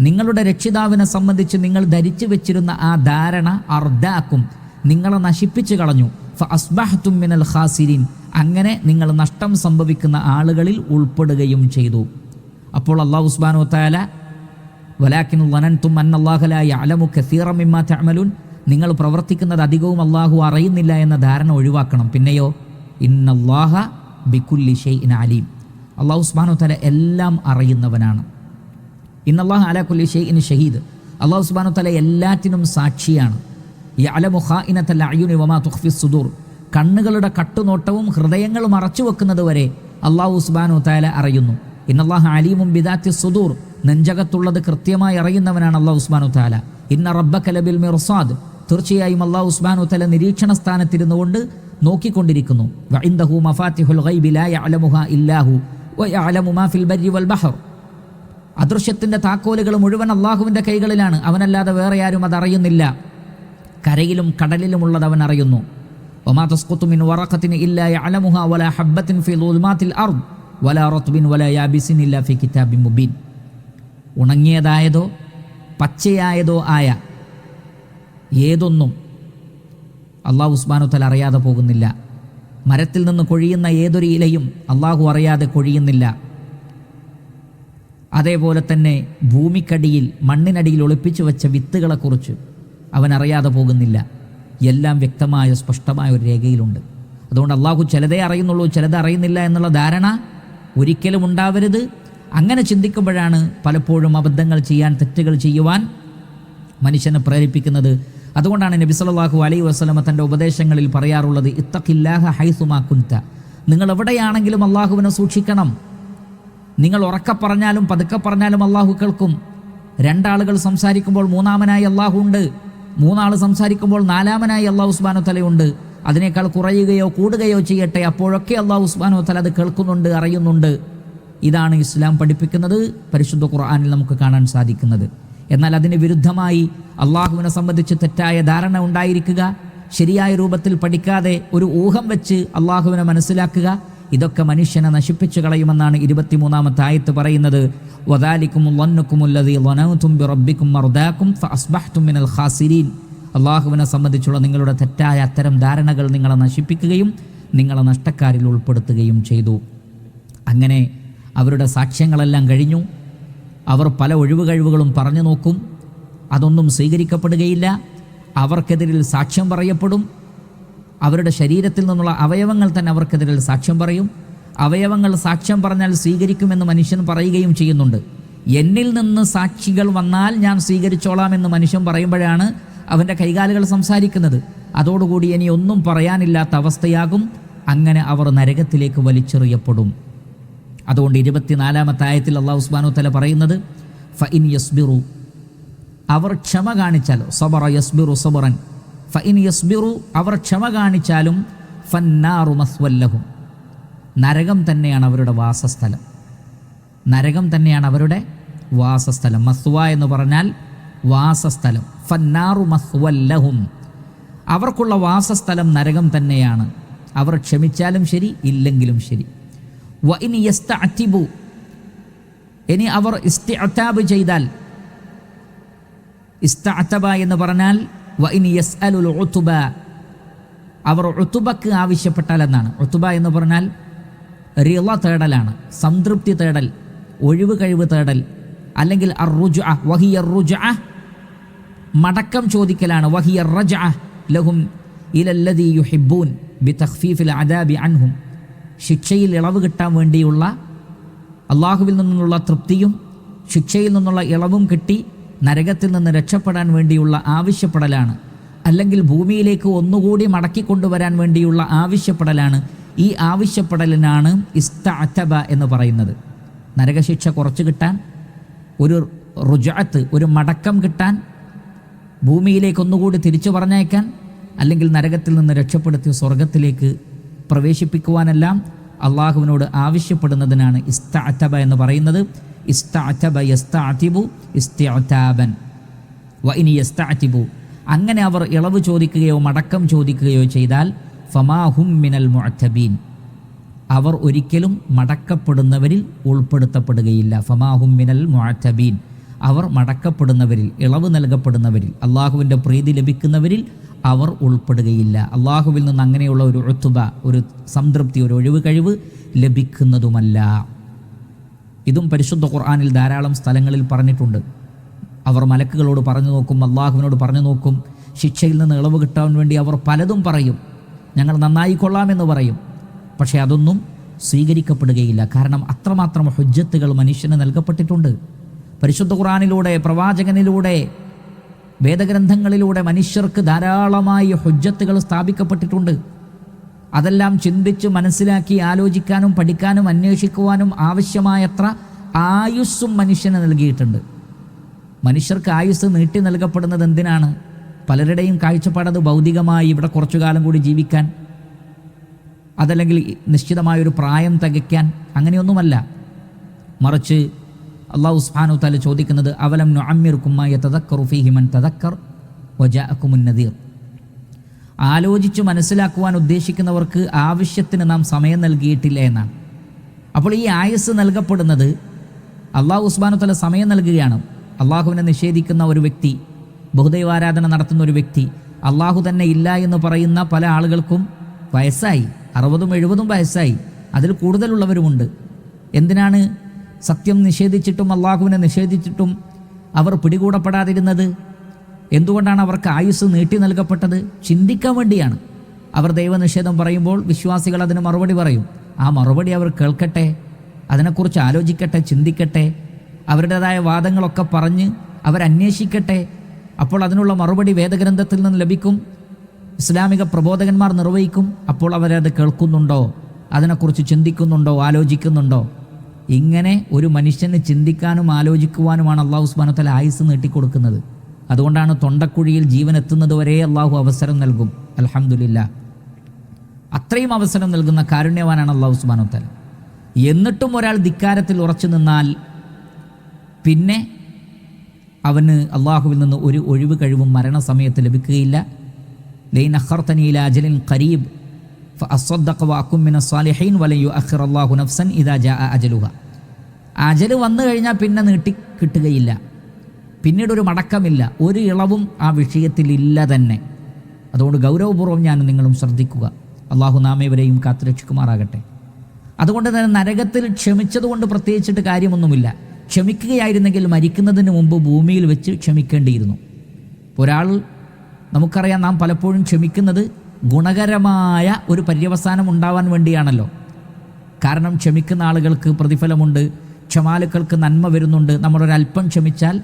നിങ്ങളുടെ രക്ഷിതാവിനെ സംബന്ധിച്ച് നിങ്ങൾ ധരിച്ചു വെച്ചിരുന്ന ആ ധാരണ അർദാക്കും, നിങ്ങളെ നശിപ്പിച്ചു കളഞ്ഞു. ഫഅസ്ബഹ്തും മിനൽ ഖാസിരീൻ, അങ്ങനെ നിങ്ങൾ നഷ്ടം സംഭവിക്കുന്ന ആളുകളിൽ ഉൾപ്പെടുകയും ചെയ്തു. അപ്പോൾ അല്ലാഹു സുബ്ഹാനഹു വ തആല വലാകിൻ ളനൻതും അന്നല്ലാഹ ലാ യഅലമു കസീറൻ മിമ്മാ തഅമലൂൻ, നിങ്ങൾ പ്രവർത്തിക്കുന്നത് അധികവും അള്ളാഹു അറിയുന്നില്ല എന്ന ധാരണ ഒഴിവാക്കണം. പിന്നെയോ ഇന്നല്ലാഹ ബികുല്ലി ഷൈഇൻ അലീം, അള്ളാഹു സുബ്ഹാനഹു വ തആല എല്ലാം അറിയുന്നവനാണ്. ഇന്നല്ലാഹ അലാ കുല്ലി ഷൈഇൻ ഷഹീദ്, അള്ളാഹു സുബ്ഹാനഹു വ തആല എല്ലാറ്റിനും സാക്ഷിയാണ്. യഅലമു ഖായിനത്തൽ അയുനി വമാ തുഖ്ഫിസ് സുദൂർ, കണ്ണുകളുടെ കട്ടുനോട്ടവും ഹൃദയങ്ങൾ മറച്ചു വെക്കുന്നത് വരെ അള്ളാഹു സുബ്ഹാനഹു വ തആല അറിയുന്നു. ഇന്നല്ലാഹ അലീമും ബിദാത്തിസ് സുദൂർ, നെഞ്ചകത്തുള്ളത് കൃത്യമായി അറിയുന്നവനാണ് അള്ളാഹു സുബ്ഹാനഹു വ തആല. ഇന്ന റബ്ബക ലബിൽ മിർസാദ്, തീർച്ചയായും അള്ളാഹു സുബ്ഹാനഹു വ തആല നിരീക്ഷണ സ്ഥാനത്തിരുന്നുകൊണ്ട് നോക്കിക്കൊണ്ടിരിക്കുന്നു. വഇൻദഹു മഫാത്തിഹുൽ ഗൈബി ലാ യഅലമുഹാ ഇല്ലാഹു വയഅലമു മാ ഫിൽ ബർരി വൽ ബഹർ, അദൃശ്യത്തിന്റെ താക്കോലുകൾ മുഴുവൻ അള്ളാഹുവിന്റെ കൈകളിലാണ്, അവനല്ലാതെ വേറെ ആരും അതറിയുന്നില്ല. കരയിലും കടലിലുമുള്ളത് അവൻ അറിയുന്നു. വമാ തസ്ഖുതു മിൻ വറഖത്തിൻ ഇല്ലാ യഅലമുഹാ വലാ ഹബ്ബത്തിൻ ഫീ ളുൽമാത്തിൽ അർദ് വലാ റത്ബിൻ വലാ യാബിസിൻ ഇല്ലാ ഫീ കിതാബിൻ മുബീൻ, ഉണങ്ങിയതായതോ പച്ചയായതോ ആയ ഏതൊന്നും അള്ളാഹു സുബ്ഹാനഹു വ തആല അറിയാതെ പോകുന്നില്ല. മരത്തിൽ നിന്ന് കൊഴിയുന്ന ഏതൊരു ഇലയും അള്ളാഹു അറിയാതെ കൊഴിയുന്നില്ല. അതേപോലെ തന്നെ ഭൂമിക്കടിയിൽ മണ്ണിനടിയിൽ ഒളിപ്പിച്ചു വെച്ച വിത്തുകളെക്കുറിച്ച് അവൻ അറിയാതെ പോകുന്നില്ല. എല്ലാം വ്യക്തമായ സ്പഷ്ടമായ ഒരു രേഖയിലുണ്ട്. അതുകൊണ്ട് അള്ളാഹു ചിലതേ അറിയുന്നുള്ളൂ, ചിലത് അറിയുന്നില്ല എന്നുള്ള ധാരണ ഒരിക്കലും ഉണ്ടാവരുത്. അങ്ങനെ ചിന്തിക്കുമ്പോഴാണ് പലപ്പോഴും അബദ്ധങ്ങൾ ചെയ്യാൻ, തെറ്റുകൾ ചെയ്യുവാൻ മനുഷ്യനെ പ്രേരിപ്പിക്കുന്നത്. അതുകൊണ്ടാണ് നബി സല്ലല്ലാഹു അലൈഹി വസല്ലമ തൻ്റെ ഉപദേശങ്ങളിൽ പറയാറുള്ളത്, ഇത്തഖില്ലാഹ ഹൈസുമാ കുൻത, നിങ്ങൾ എവിടെയാണെങ്കിലും അള്ളാഹുവിനെ സൂക്ഷിക്കണം. നിങ്ങൾ ഉറക്കെ പറഞ്ഞാലും പതുക്കെ പറഞ്ഞാലും അള്ളാഹു കേൾക്കും. രണ്ടാളുകൾ സംസാരിക്കുമ്പോൾ മൂന്നാമനായി അള്ളാഹു ഉണ്ട്, മൂന്നാൾ സംസാരിക്കുമ്പോൾ നാലാമനായി അള്ളാഹു സുബ്ഹാനഹു വ തആല ഉണ്ട്. അതിനേക്കാൾ കുറയുകയോ കൂടുകയോ ചെയ്യട്ടെ, അപ്പോഴൊക്കെ അള്ളാഹു സുബ്ഹാനഹു വ തആല അത് കേൾക്കുന്നുണ്ട്, അറിയുന്നുണ്ട്. ഇതാണ് ഇസ്ലാം പഠിപ്പിക്കുന്നത്, പരിശുദ്ധ ഖുർആനിൽ നമുക്ക് കാണാൻ സാധിക്കുന്നത്. എന്നാൽ അതിന് വിരുദ്ധമായി അള്ളാഹുവിനെ സംബന്ധിച്ച് തെറ്റായ ധാരണ ഉണ്ടായിരിക്കുക, ശരിയായ രൂപത്തിൽ പഠിക്കാതെ ഒരു ഊഹം വെച്ച് അള്ളാഹുവിനെ മനസ്സിലാക്കുക, ഇതൊക്കെ മനുഷ്യനെ നശിപ്പിച്ചു കളയുമെന്നാണ് 23-ാമത്തെ ആയത്ത് പറയുന്നത്. വദാലികും ളന്നകുമുല്ലദീ ളനഅതും ബിറബ്ബികും അർദാകും ഫഅസ്ബഹ്തും മിനൽ ഖാസിരീൻ, അള്ളാഹുവിനെ സംബന്ധിച്ചുള്ള നിങ്ങളുടെ തെറ്റായ അത്തരം ധാരണകൾ നിങ്ങളെ നശിപ്പിക്കുകയും നിങ്ങളെ നഷ്ടക്കാരിൽ ഉൾപ്പെടുത്തുകയും ചെയ്തു. അങ്ങനെ അവരുടെ സാക്ഷ്യങ്ങളെല്ലാം കഴിഞ്ഞു. അവർ പല ഒഴിവുകഴിവുകളും പറഞ്ഞു നോക്കും, അതൊന്നും സ്വീകരിക്കപ്പെടുകയില്ല. അവർക്കെതിരിൽ സാക്ഷ്യം പറയപ്പെടും. അവരുടെ ശരീരത്തിൽ നിന്നുള്ള അവയവങ്ങൾ തന്നെ അവർക്കെതിരിൽ സാക്ഷ്യം പറയും. അവയവങ്ങൾ സാക്ഷ്യം പറഞ്ഞാൽ സ്വീകരിക്കുമെന്ന് മനുഷ്യൻ പറയുകയും ചെയ്യുന്നുണ്ട്. എന്നിൽ നിന്ന് സാക്ഷികൾ വന്നാൽ ഞാൻ സ്വീകരിച്ചോളാമെന്ന് മനുഷ്യൻ പറയുമ്പോഴാണ് അവൻ്റെ കൈകാലുകൾ സംസാരിക്കുന്നത്. അതോടുകൂടി ഇനി ഒന്നും പറയാനില്ലാത്ത അവസ്ഥയാകും. അങ്ങനെ അവർ നരകത്തിലേക്ക് വലിച്ചെറിയപ്പെടും. അതുകൊണ്ട് 24-ാമത്തെ ആയത്തിൽ അല്ലാഹു സുബ്ഹാനഹു വ തആല പറയുന്നത്, ഫഇൻ യസ്ബിറു, അവർ ക്ഷമ കാണിച്ചാൽ, സബറ യസ്ബിറു സബറൻ, ഫഇൻ യസ്ബിറു, അവർ ക്ഷമ കാണിച്ചാലും, ഫന്നാറു മസ്വല്ലഹും, നരകം തന്നെയാണ് അവരുടെ വാസസ്ഥലം. നരകം തന്നെയാണ് അവരുടെ വാസസ്ഥലം. മസ്വ എന്ന് പറഞ്ഞാൽ വാസസ്ഥലം. ഫന്നാറു മസ്വല്ലഹും, അവർക്കുള്ള വാസസ്ഥലം നരകം തന്നെയാണ്. അവർ ക്ഷമിച്ചാലും ശരി, ഇല്ലെങ്കിലും ശരി. വഇൻ യസ്തഅതിബു, ഇനി അവർ ഇസ്തിഅതാബ് ചെയ്താൽ, ഇസ്തഅതബ എന്ന് പറഞ്ഞാൽ വഇൻ യസ്അലുൽ ഉതുബ, അവർ ഉതുബക്ക് ആവശ്യപ്പെട്ടാൽ എന്നാണ്. ഉതുബ എന്ന് പറഞ്ഞാൽ റിള തേടലാണ്, സംതൃപ്തി തേടൽ, ഒഴിവ് കഴിവ് തേടൽ, അല്ലെങ്കിൽ അർറുജ്അ വഹിയ അർറുജ്അ, മടക്കം ചോദിക്കലാണ്. വഹിയ അർറജ്അ ലഹും ഇലല്ലദീ യുഹിബ്ബൂൻ ബിതഖ്ഫീഫിൽ അദാബി അൻഹും, ശിക്ഷയിൽ ഇളവ് കിട്ടാൻ വേണ്ടിയുള്ള, അള്ളാഹുവിൽ നിന്നുള്ള തൃപ്തിയും ശിക്ഷയിൽ നിന്നുള്ള ഇളവും കിട്ടി നരകത്തിൽ നിന്ന് രക്ഷപ്പെടാൻ വേണ്ടിയുള്ള ആവശ്യപ്പെടലാണ്, അല്ലെങ്കിൽ ഭൂമിയിലേക്ക് ഒന്നുകൂടി മടക്കിക്കൊണ്ടുവരാൻ വേണ്ടിയുള്ള ആവശ്യപ്പെടലാണ്. ഈ ആവശ്യപ്പെടലിനാണ് ഇസ്തഅതബ എന്ന് പറയുന്നത്. നരകശിക്ഷ കുറച്ച് കിട്ടാൻ, ഒരു റുജഅത്ത്, ഒരു മടക്കം കിട്ടാൻ, ഭൂമിയിലേക്ക് ഒന്നുകൂടി തിരിച്ചു പറഞ്ഞയക്കാൻ, അല്ലെങ്കിൽ നരകത്തിൽ നിന്ന് രക്ഷപ്പെടുത്തി സ്വർഗത്തിലേക്ക് പ്രവേശിപ്പിക്കുവാനെല്ലാം അള്ളാഹുവിനോട് ആവശ്യപ്പെടുന്നതിനാണ് ഇസ്തഅതബ എന്ന് പറയുന്നത്. ഇസ്തഅതബ യസ്തഅതിബു ഇസ്തിഅതാബൻ വ ഇൻ യസ്തഅതിബു, അങ്ങനെ അവർ ഇളവ് ചോദിക്കുകയോ മടക്കം ചോദിക്കുകയോ ചെയ്താൽ ഫമാഹും മിനൽ മുഅതബീൻ, അവർ ഒരിക്കലും മടക്കപ്പെടുന്നവരിൽ ഉൾപ്പെടുത്തപ്പെടുകയില്ല. ഫമാഹും മിനൽ മുഅതബീൻ, അവർ മടക്കപ്പെടുന്നവരിൽ, ഇളവ് നൽകപ്പെടുന്നവരിൽ, അള്ളാഹുവിൻ്റെ പ്രീതി ലഭിക്കുന്നവരിൽ അവർ ഉൾപ്പെടുകയില്ല. അള്ളാഹുവിൽ നിന്ന് അങ്ങനെയുള്ള ഒരു ഉത്തുബ, ഒരു സംതൃപ്തി, ഒരു ഒഴിവ് കഴിവ് ലഭിക്കുന്നതുമല്ല. ഇതും പരിശുദ്ധ ഖുർആനിൽ ധാരാളം സ്ഥലങ്ങളിൽ പറഞ്ഞിട്ടുണ്ട്. അവർ മലക്കുകളോട് പറഞ്ഞു നോക്കും, അള്ളാഹുവിനോട് പറഞ്ഞു നോക്കും, ശിക്ഷയിൽ നിന്ന് ഇളവ് കിട്ടാൻ വേണ്ടി അവർ പലതും പറയും, ഞങ്ങൾ നന്നായിക്കൊള്ളാമെന്ന് പറയും. പക്ഷേ അതൊന്നും സ്വീകരിക്കപ്പെടുകയില്ല. കാരണം അത്രമാത്രം ഹുജ്ജത്തുകൾ മനുഷ്യന് നൽകപ്പെട്ടിട്ടുണ്ട്. പരിശുദ്ധ ഖുർആനിലൂടെ, പ്രവാചകനിലൂടെ, വേദഗ്രന്ഥങ്ങളിലൂടെ മനുഷ്യർക്ക് ധാരാളമായി ഹുജ്ജത്തുകൾ സ്ഥാപിക്കപ്പെട്ടിട്ടുണ്ട്. അതെല്ലാം ചിന്തിച്ച് മനസ്സിലാക്കി ആലോചിക്കാനും പഠിക്കാനും അന്വേഷിക്കുവാനും ആവശ്യമായത്ര ആയുസ്സും മനുഷ്യന് നൽകിയിട്ടുണ്ട്. മനുഷ്യർക്ക് ആയുസ് നീട്ടി നൽകപ്പെടുന്നത് എന്തിനാണ്? പലരുടെയും കാഴ്ചപ്പാടത് ഭൗതികമായി ഇവിടെ കുറച്ചു കാലം കൂടി ജീവിക്കാൻ, അതല്ലെങ്കിൽ നിശ്ചിതമായൊരു പ്രായം തികയ്ക്കാൻ, അങ്ങനെയൊന്നുമല്ല. മറിച്ച് അല്ലാഹു സുബ്ഹാനഹു വതആല ചോദിക്കുന്നത് അവലം നുഅമ്മിറുകും മാ യതദക്കറു ഫീഹി മൻ തദക്കർ വജാഅകുമുൻ നദീർ, ആലോചിച്ച് മനസ്സിലാക്കുവാൻ ഉദ്ദേശിക്കുന്നവർക്ക് ആവശ്യത്തിന് നാം സമയം നൽകിയിട്ടില്ല എന്നാണ്. അപ്പോൾ ഈ ആയുസ് നൽകപ്പെടുന്നത് അല്ലാഹു സുബ്ഹാനഹു വതആല സമയം നൽകുകയാണ്. അള്ളാഹുവിനെ നിഷേധിക്കുന്ന ഒരു വ്യക്തി, ബഹുദൈവാരാധന നടത്തുന്ന ഒരു വ്യക്തി, അള്ളാഹു തന്നെ ഇല്ല എന്ന് പറയുന്ന പല ആളുകൾക്കും വയസ്സായി, 60-70 വയസ്സായി, അതിൽ കൂടുതലുള്ളവരുമുണ്ട്. എന്തിനാണ് സത്യം നിഷേധിച്ചിട്ടും അള്ളാഹുവിനെ നിഷേധിച്ചിട്ടും അവർ പിടികൂടപ്പെടാതിരുന്നത്? എന്തുകൊണ്ടാണ് അവർക്ക് ആയുസ് നീട്ടി നൽകപ്പെട്ടത്? ചിന്തിക്കാൻ വേണ്ടിയാണ്. അവർ ദൈവനിഷേധം പറയുമ്പോൾ വിശ്വാസികൾ അതിന് മറുപടി പറയും. ആ മറുപടി അവർ കേൾക്കട്ടെ, അതിനെക്കുറിച്ച് ആലോചിക്കട്ടെ, ചിന്തിക്കട്ടെ, അവരുടേതായ വാദങ്ങളൊക്കെ പറഞ്ഞ് അവരന്വേഷിക്കട്ടെ. അപ്പോൾ അതിനുള്ള മറുപടി വേദഗ്രന്ഥത്തിൽ നിന്ന് ലഭിക്കും, ഇസ്ലാമിക പ്രബോധകന്മാർ നിർവഹിക്കും. അപ്പോൾ അവരത് കേൾക്കുന്നുണ്ടോ, അതിനെക്കുറിച്ച് ചിന്തിക്കുന്നുണ്ടോ, ആലോചിക്കുന്നുണ്ടോ? ഇങ്ങനെ ഒരു മനുഷ്യന് ചിന്തിക്കാനും ആലോചിക്കുവാനുമാണ് അല്ലാഹു സുബ്ഹാനഹു വതആല ആയുസ് നീട്ടിക്കൊടുക്കുന്നത്. അതുകൊണ്ടാണ് തൊണ്ടക്കുഴിയിൽ ജീവൻ എത്തുന്നത് വരെ അല്ലാഹു അവസരം നൽകും. അൽഹംദുലില്ലാ, അത്രയും അവസരം നൽകുന്ന കാരുണ്യവാനാണ് അല്ലാഹു സുബ്ഹാനഹു വതആല. എന്നിട്ടും ഒരാൾ ധിക്കാരത്തിൽ ഉറച്ചു നിന്നാൽ പിന്നെ അവന് അള്ളാഹുവിൽ നിന്ന് ഒരു ഒഴിവ് കഴിവും മരണസമയത്ത് ലഭിക്കുകയില്ല. ലൈൻ അഖർതനി ഇലാ അജലിൻ ഖരീബ് ഫഅസ്സദ്ദഖ വഅകും മിനസ് സാലിഹീൻ വലൻ യുഅഖിറ അല്ലാഹു നഫ്സൻ ഇദാ ജാഅ അജലുഹ. അജല് വന്നു കഴിഞ്ഞാൽ പിന്നെ നീട്ടി കിട്ടുകയില്ല, പിന്നീട് ഒരു മടക്കമില്ല, ഒരു ഇളവും ആ വിഷയത്തിൽ ഇല്ല തന്നെ. അതുകൊണ്ട് ഗൗരവപൂർവ്വം ഞാനും നിങ്ങളും ശ്രദ്ധിക്കുക. അള്ളാഹു നാമേവരെയും കാത്തുരക്ഷിക്കുമാറാകട്ടെ. അതുകൊണ്ട് തന്നെ നരകത്തിൽ ക്ഷമിച്ചതുകൊണ്ട് പ്രത്യേകിച്ചിട്ട് കാര്യമൊന്നുമില്ല. ക്ഷമിക്കുകയായിരുന്നെങ്കിൽ മരിക്കുന്നതിന് മുമ്പ് ഭൂമിയിൽ വെച്ച് ക്ഷമിക്കേണ്ടിയിരുന്നു. ഒരാൾ, നമുക്കറിയാം, നാം പലപ്പോഴും ക്ഷമിക്കുന്നത് ഗുണകരമായ ഒരു പര്യവസാനം ഉണ്ടാവാൻ വേണ്ടിയാണല്ലോ. കാരണം ക്ഷമിക്കുന്ന ആളുകൾക്ക് പ്രതിഫലമുണ്ട്, ക്ഷമാലുക്കൾക്ക് നന്മ വരുന്നുണ്ട്. നമ്മളൊരല്പം ക്ഷമിച്ചാൽ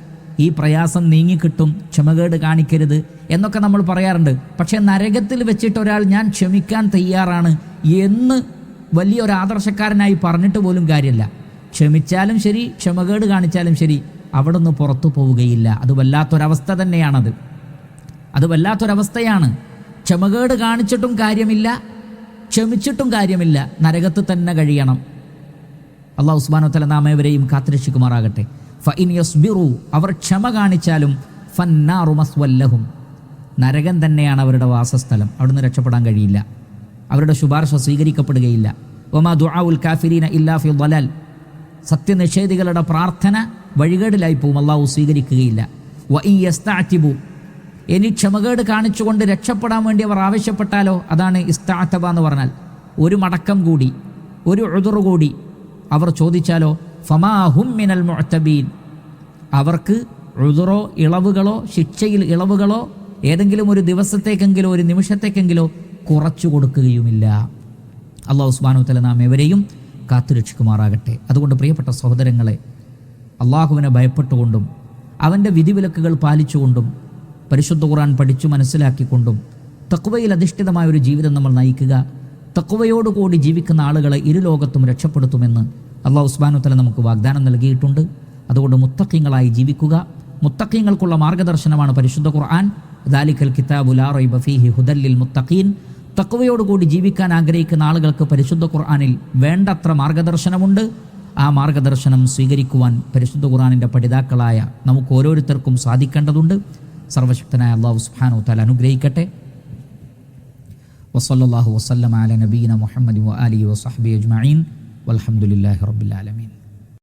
ഈ പ്രയാസം നീങ്ങിക്കിട്ടും, ക്ഷമകേട് കാണിക്കരുത് എന്നൊക്കെ നമ്മൾ പറയാറുണ്ട്. പക്ഷേ നരകത്തിൽ വെച്ചിട്ട് ഒരാൾ ഞാൻ ക്ഷമിക്കാൻ തയ്യാറാണ് എന്ന് വലിയൊരു ആദർശക്കാരനായി പറഞ്ഞിട്ട് പോലും കാര്യമില്ല. ക്ഷമിച്ചാലും ശരി, ക്ഷമകേട് കാണിച്ചാലും ശരി, അവിടെ നിന്ന് പുറത്തു പോവുകയില്ല. അത് വല്ലാത്തൊരവസ്ഥ തന്നെയാണത്. അത് വല്ലാത്തൊരവസ്ഥയാണ്. ക്ഷമകേട് കാണിച്ചിട്ടും കാര്യമില്ല, ക്ഷമിച്ചിട്ടും കാര്യമില്ല, നരകത്ത് തന്നെ കഴിയണം. അല്ലാഹു സുബ്ഹാനഹു വതആല നാം ഏവരെയും കാത്തുരക്ഷിക്കുമാറാകട്ടെ. ഫഇൻ യസ്ബിറു, അവർ ക്ഷമ കാണിച്ചാലും ഫന്നാറു മസ്വല്ലഹും, നരകം തന്നെയാണ് അവരുടെ വാസസ്ഥലം. അവിടുന്ന് രക്ഷപ്പെടാൻ കഴിയില്ല, അവരുടെ ശുപാർശ സ്വീകരിക്കപ്പെടുകയില്ല. വമാ ദുആഉൽ കാഫിരീന ഇല്ലാ ഫി ളലാൽ, സത്യനിഷേധികളുടെ പ്രാർത്ഥന വഴികേടിലായി പോവും, അല്ലാഹു സ്വീകരിക്കുകയില്ല. വഇൻ യസ്തഅതിബു, ഇനി ക്ഷമകേട് കാണിച്ചുകൊണ്ട് രക്ഷപ്പെടാൻ വേണ്ടി അവർ ആവശ്യപ്പെട്ടാലോ, അതാണ് ഇസ്തഅതബ എന്ന് പറഞ്ഞാൽ. ഒരു മടക്കം കൂടി, ഒരു ഉദുറ് കൂടി അവർ ചോദിച്ചാലോ, ഫമാ ഹും മിനൽ മുഅതബീൻ, അവർക്ക് ഉദുറോ ഇളവുകളോ ശിക്ഷയിൽ ഇളവുകളോ ഏതെങ്കിലും ഒരു ദിവസത്തേക്കെങ്കിലോ ഒരു നിമിഷത്തേക്കെങ്കിലോ കുറച്ചു കൊടുക്കുകയുമില്ല. അല്ലാഹു സുബ്ഹാനഹു വതആല നാം എവരെയും കാത്തുരക്ഷിക്കുമാറാകട്ടെ. അതുകൊണ്ട് പ്രിയപ്പെട്ട സഹോദരങ്ങളെ, അള്ളാഹുവിനെ ഭയപ്പെട്ടുകൊണ്ടും അവൻ്റെ വിധിവിലക്കുകൾ പാലിച്ചുകൊണ്ടും പരിശുദ്ധ ഖുർആൻ പഠിച്ചു മനസ്സിലാക്കിക്കൊണ്ടും തഖ്വയിൽ അധിഷ്ഠിതമായ ഒരു ജീവിതം നമ്മൾ നയിക്കുക. തഖ്വയോടുകൂടി ജീവിക്കുന്ന ആളുകളെ ഇരുലോകത്തും രക്ഷപ്പെടുത്തുമെന്ന് അല്ലാഹു സുബ്ഹാനഹു വ തആല നമുക്ക് വാഗ്ദാനം നൽകിയിട്ടുണ്ട്. അതുകൊണ്ട് മുത്തഖീങ്ങളായി ജീവിക്കുക. മുത്തഖീങ്ങൾക്കുള്ള മാർഗ്ഗദർശനമാണ് പരിശുദ്ധ ഖുർആൻ. ദാലിക്കൽ കിതാബു ലാ റൈബ ഫീഹി ഹുദൽ ലിൽ മുത്തഖീൻ. തഖ്വയോടുകൂടി ജീവിക്കാൻ ആഗ്രഹിക്കുന്ന ആളുകൾക്ക് പരിശുദ്ധ ഖുർആനിൽ വേണ്ടത്ര മാർഗ്ഗദർശനമുണ്ട്. ആ മാർഗ്ഗദർശനം സ്വീകരിക്കുവാൻ പരിശുദ്ധ ഖുർആനിൻ്റെ പഠിതാക്കളായ നമുക്ക് ഓരോരുത്തർക്കും സാധിക്കേണ്ടതുണ്ട്. സർവശക്തനായ അല്ലാഹു സുബ്ഹാനഹു വ തആല അനുഗ്രഹിക്കട്ടെ. വസല്ലല്ലാഹു വസല്ലമ അലാ നബിയിന മുഹമ്മദി വ ആലിഹി വസഹ്ബിഹി അജ്മഈൻ വൽഹംദുലില്ലാഹി റബ്ബിൽ ആലമീൻ.